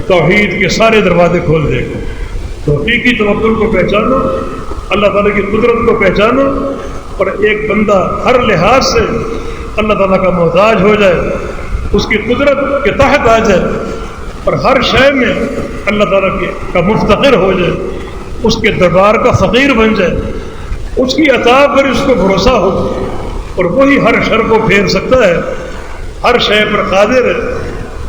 توحید کے سارے دروازے کھول دے گا۔ تو حقیقی توکل کو پہچانو، اللہ تعالیٰ کی قدرت کو پہچانو، اور ایک بندہ ہر لحاظ سے اللہ تعالیٰ کا محتاج ہو جائے، اس کی قدرت کے تحت آ جائے، اور ہر شے میں اللہ تعالیٰ کا مفتقر ہو جائے، اس کے دربار کا فقیر بن جائے، اس کی عطا پر اس کو بھروسہ ہو، اور وہی ہر شر کو پھیر سکتا ہے، ہر شے پر قادر ہے۔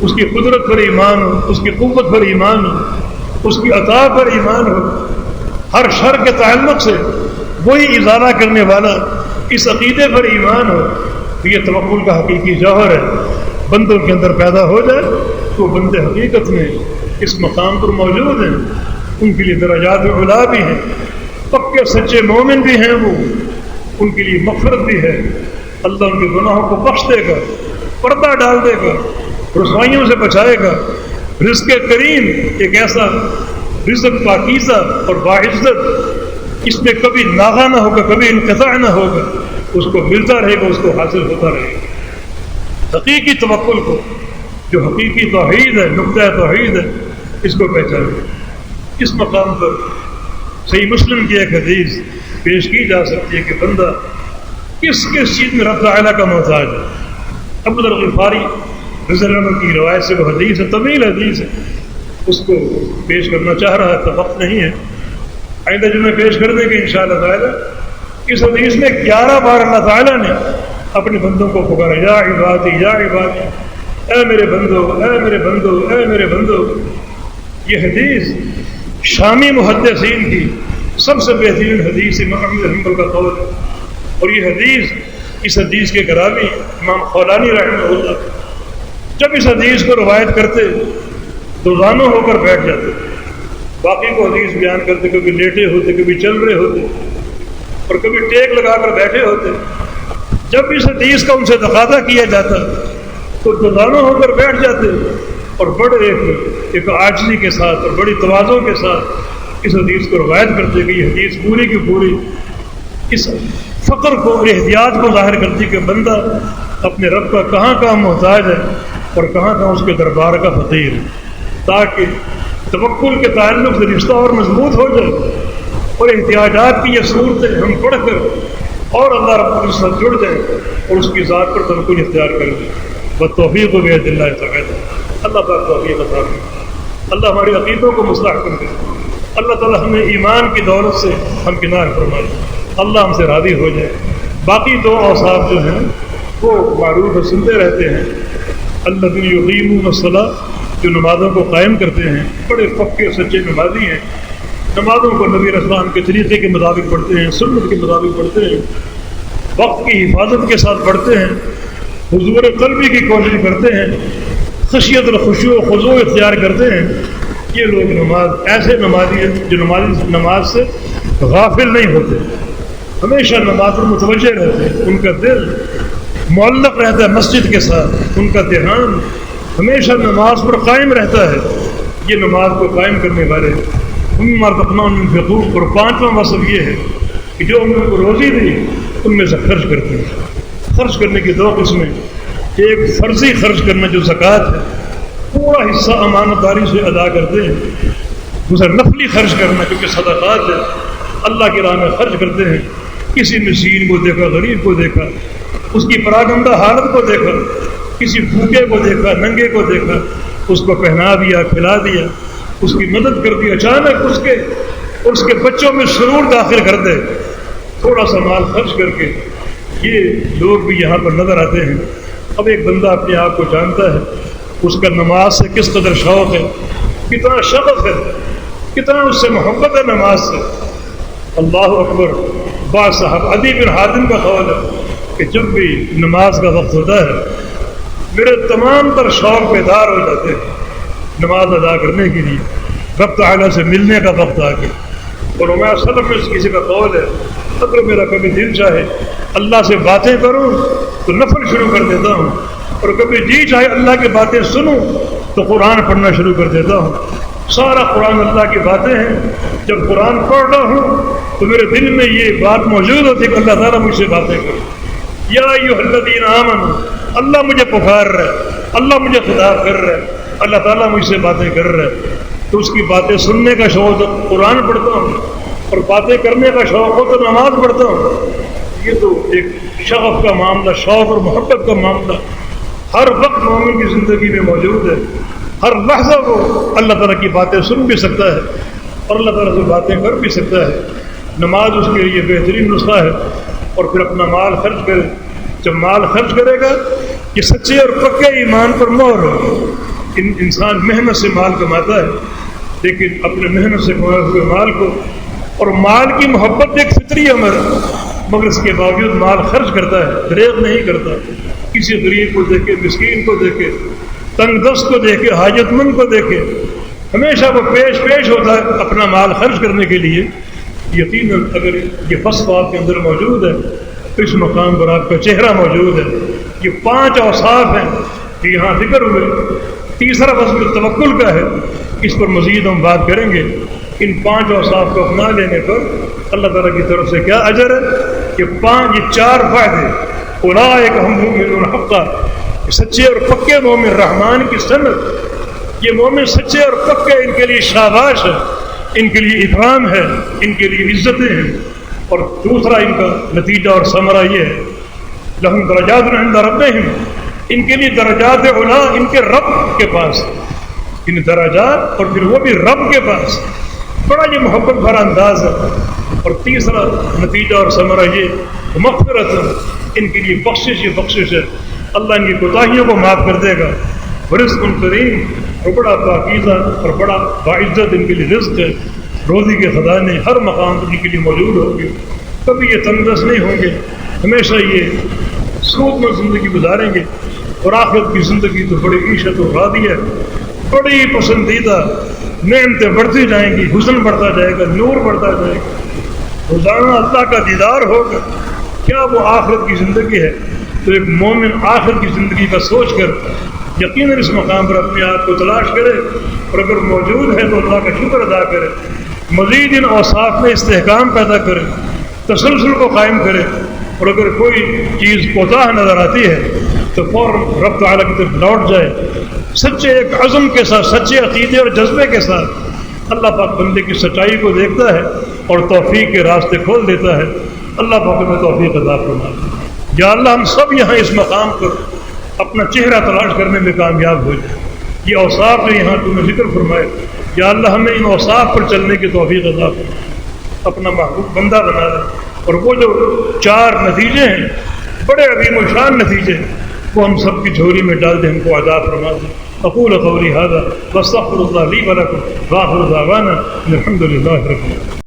اس کی قدرت پر ایمان ہو، اس کی قوت پر ایمان ہو، اس کی عطا پر ایمان ہو، ہر شر کے تعلق سے وہی ازالہ کرنے والا، اس عقیدے پر ایمان ہو، تو یہ توکل کا حقیقی جوہر ہے۔ بندوں کے اندر پیدا ہو جائے تو بندے حقیقت میں اس مقام پر موجود ہیں، ان کے لیے درجات علا بھی ہیں، پکے سچے مومن بھی ہیں، وہ ان کے لیے مغفرت بھی ہے، اللہ ان کے گناہوں کو بخش دے گا، پردہ ڈال دے گا، رسوائیوں سے بچائے گا۔ رزق کریم ایک ایسا رزق پاکیزہ اور باعزت، اس میں کبھی ناغہ نہ ہوگا، کبھی انقطاع نہ ہوگا، اس کو ملتا رہے گا، اس کو حاصل ہوتا رہے گا۔ حقیقی توکل کو، جو حقیقی توحید ہے، نقطہ توحید ہے، اس کو پہچانے۔ اس مقام پر صحیح مسلم کی ایک حدیث پیش کی جا سکتی ہے کہ بندہ کس کس چیز میں رب تعالیٰ کا محتاج ہے۔ ابو ذر غفاری رضی اللہ عنہ کی روایت سے وہ حدیث ہے، طویل حدیث ہے، اس کو پیش کرنا چاہ رہا ہے تو وقت نہیں ہے، آئندہ جمعہ پیش کر دیں گے انشاءاللہ تعالیٰ۔ اس حدیث میں 11 بار اللہ تعالیٰ نے اپنے بندوں کو پکارا، یا عبادی یا عبادی، اے میرے بندو اے میرے بندو اے میرے بندو۔ یہ حدیث شامی محدثین کی سب سے بہترین حدیث امام احمد حنبل کا قول ہے، اور یہ حدیث، اس حدیث کے گرامی امام خولانی رحمہ اللہ جب اس حدیث کو روایت کرتے تو زانو ہو کر بیٹھ جاتے، باقی کو حدیث بیان کرتے، کبھی لیٹے ہوتے، کبھی چل رہے ہوتے، اور کبھی ٹیک لگا کر بیٹھے ہوتے۔ جب اس حدیث کا ان سے تقاضا کیا جاتا تو دوزانو ہو کر بیٹھ جاتے، اور بڑے ایک عاجزی کے ساتھ اور بڑی تواضع کے ساتھ اس حدیث کو روایت کرتے کہ یہ حدیث پوری کی پوری اس فقر کو اور احتیاج کو ظاہر کرتی کہ بندہ اپنے رب کا کہاں کہاں محتاج ہے اور کہاں کہاں اس کے دربار کا فقیر ہے، تاکہ توکل کے تعلق سے رشتہ اور مضبوط ہو جائے اور احتیاجات کی یہ صورتیں ہم پڑھ کر اور اللہ رب العزت جڑ جائیں اور اس کی ذات پر توکل اختیار کر دیں۔ بالتوفیق بید اللہ تعالی، اللہ پاک توفیق عطا کرے، اللہ ہمارے عقیدوں کو مصلح کر دے، اللہ تعالی ہمیں ایمان کی دولت سے ہمکنار فرمائے، اللہ ہم سے راضی ہو جائے۔ باقی دو اوصاف جو ہیں وہ معروف ہے، سنتے رہتے ہیں، الذین یقیمون الصلاۃ، جو نمازوں کو قائم کرتے ہیں، بڑے پکے سچے نمازی ہیں، نمازوں کو نبی علیہ السلام کے طریقے کے مطابق پڑھتے ہیں، سنت کے مطابق پڑھتے ہیں، وقت کی حفاظت کے ساتھ پڑھتے ہیں، حضور قلبی کی کوشش کرتے ہیں، خشیت الخشوع و خضوع اختیار کرتے ہیں، یہ لوگ نماز ایسے نمازی ہیں جو نماز سے غافل نہیں ہوتے، ہمیشہ نماز پر متوجہ رہتے ہیں، ان کا دل معلق رہتا ہے مسجد کے ساتھ، ان کا دھیان ہمیشہ نماز پر قائم رہتا ہے، یہ نماز کو قائم کرنے والے اور پانچواں وصف یہ ہے کہ جو ان کو روزی دی ان میں سے خرچ کرتے ہیں۔ خرچ کرنے کی دو قسمیں، ایک فرضی خرچ کرنا جو زکوٰۃ ہے، پورا حصہ امانت داری سے ادا کرتے ہیں، دوسرا نفلی خرچ کرنا کیونکہ صدقات ہے، اللہ کی راہ میں خرچ کرتے ہیں، کسی مسکین کو دیکھا، غریب کو دیکھا، اس کی پراگندہ حالت کو دیکھا، کسی بھوکے کو دیکھا، ننگے کو دیکھا، اس کو پہنا دیا، کھلا دیا، اس کی مدد کر دی، اچانک اس کے بچوں میں سرور داخل کر دے، تھوڑا سا مال خرچ کر کے، یہ لوگ بھی یہاں پر نظر آتے ہیں۔ اب ایک بندہ اپنے آپ کو جانتا ہے، اس کا نماز سے کس قدر شوق ہے، کتنا شغف ہے، کتنا اس سے محبت ہے نماز سے۔ اللہ اکبر، بعض صاحب عدی بن حاتم کا قول ہے کہ جب بھی نماز کا وقت ہوتا ہے میرے تمام تر شوق بیدار ہو جاتے ہیں نماز ادا کرنے کے لیے، رب تعالیٰ سے ملنے کا وقت آ کے۔ اور عمر صدر میں کسی کا قول ہے، اگر میرا کبھی دل چاہے اللہ سے باتیں کروں تو نفل شروع کر دیتا ہوں، اور کبھی جی چاہے اللہ کی باتیں سنوں تو قرآن پڑھنا شروع کر دیتا ہوں۔ سارا قرآن اللہ کی باتیں ہیں، جب قرآن پڑھ رہا ہوں تو میرے دل میں یہ بات موجود ہوتی ہے کہ اللہ تعالیٰ مجھ سے باتیں کرے، یا ایھا الذین آمنوا، اللہ مجھے پکار رہا ہے، اللہ مجھے خطاب کر رہا ہے، اللہ تعالیٰ مجھ سے باتیں کر رہا ہے، تو اس کی باتیں سننے کا شوق تو قرآن پڑھتا ہوں، اور باتیں کرنے کا شوق ہو تو نماز پڑھتا ہوں۔ یہ تو ایک شغف کا معاملہ، شوق اور محبت کا معاملہ ہر وقت مومن کی زندگی میں موجود ہے، ہر لحظہ وہ اللہ تعالیٰ کی باتیں سن بھی سکتا ہے اور اللہ تعالیٰ سے باتیں کر بھی سکتا ہے۔ نماز اس کے لیے بہترین نسخہ ہے، اور پھر اپنا مال خرچ کرے۔ جب مال خرچ کرے گا یہ سچے اور پکے ایمان پر مہر ہے۔ انسان محنت سے مال کماتا ہے، لیکن اپنے محنت سے کمائے ہوئے مال کو، اور مال کی محبت ایک فطری امر ہے، مگر اس کے باوجود مال خرچ کرتا ہے، دریغ نہیں کرتا، کسی غریب کو دیکھے، مسکین کو دیکھے، تنگ دست کو دیکھے، حاجت مند کو دیکھے، ہمیشہ وہ پیش ہوتا ہے اپنا مال خرچ کرنے کے لیے۔ یقیناً اگر یہ وصف آپ کے اندر موجود ہے تو اس مقام پر آپ کا چہرہ موجود ہے۔ یہ 5 اوصاف ہیں کہ یہاں ذکر ہوئے۔ تیسرا وصف توکل کا ہے، اس پر مزید ہم بات کریں گے۔ ان 5 اوصاف کو اپنا لینے پر اللہ تعالیٰ کی طرف سے کیا اجر ہے؟ یہ 4 فائدے۔ اولئک ھم المؤمنون حقا، سچے اور پکے مومن، رحمان کی سنت، یہ مومن سچے اور پکے، ان کے لیے شاباش ہے، ان کے لیے اکرام ہے، ان کے لیے عزتیں ہیں۔ اور دوسرا ان کا نتیجہ اور ثمرہ یہ ہے، لہم درجات عند ربہم، ان کے لیے درجات علا ان کے رب کے پاس، ان درجات، اور پھر وہ بھی رب کے پاس۔ بڑا یہ محبت بھرا انداز ہے۔ اور تیسرا نتیجہ اور ثمرہ یہ مغفرت، ان کے لیے بخشش، یہ بخشش ہے، اللہ ان کی کوتاہیوں کو معاف کر دے گا۔ رزق کریم، اور بڑا پاکیزہ اور بڑا باعزت ان کے لیے رزق ہے، روزی کے خزانے ہر مقام پر ان کے لیے موجود ہوں گے، کبھی یہ تنگدست نہیں ہوں گے، ہمیشہ یہ سود میں زندگی گزاریں گے۔ اور آخرت کی زندگی تو بڑی عیشت و راضی ہے، بڑی پسندیدہ، نعمتیں بڑھتی جائیں گی، حسن بڑھتا جائے گا، نور بڑھتا جائے گا، روزانہ اللہ کا دیدار ہوگا۔ کیا وہ آخرت کی زندگی ہے؟ تو ایک مومن آخرت کی زندگی کا سوچ کر یقیناً اس مقام پر اپنے آپ کو تلاش کرے، اور اگر موجود ہے تو اللہ کا شکر ادا کرے، مزید ان اوصاف میں استحکام پیدا کرے، تسلسل کو قائم کرے، اور اگر کوئی چیز کوتاہ نظر آتی ہے تو فوراً رب تعالیٰ کی طرف لوٹ جائے، سچے ایک عزم کے ساتھ، سچے عقیدے اور جذبے کے ساتھ۔ اللہ پاک بندے کی سچائی کو دیکھتا ہے اور توفیق کے راستے کھول دیتا ہے۔ اللہ پاک ہمیں توفیق عطا فرمائے۔ یا اللہ ہم سب یہاں اس مقام پر اپنا چہرہ تلاش کرنے میں کامیاب ہو جائے۔ یہ اوصاف جو یہاں تم نے ذکر فرمائے، یا اللہ ہمیں ان اوصاف پر چلنے کی توفیق عطا فرمائے، اپنا محبوب بندہ بنا دے۔ اور وہ جو 4 نتیجے ہیں، بڑے عظیم الشان نتیجے، وہ ہم سب کی جھولی میں ڈال دے، ہم کو عطا فرما دے۔ اقول قولی ھذا واستغفر اللہ لی ولکم وآخر دعوانا الحمد للہ رب العالمین۔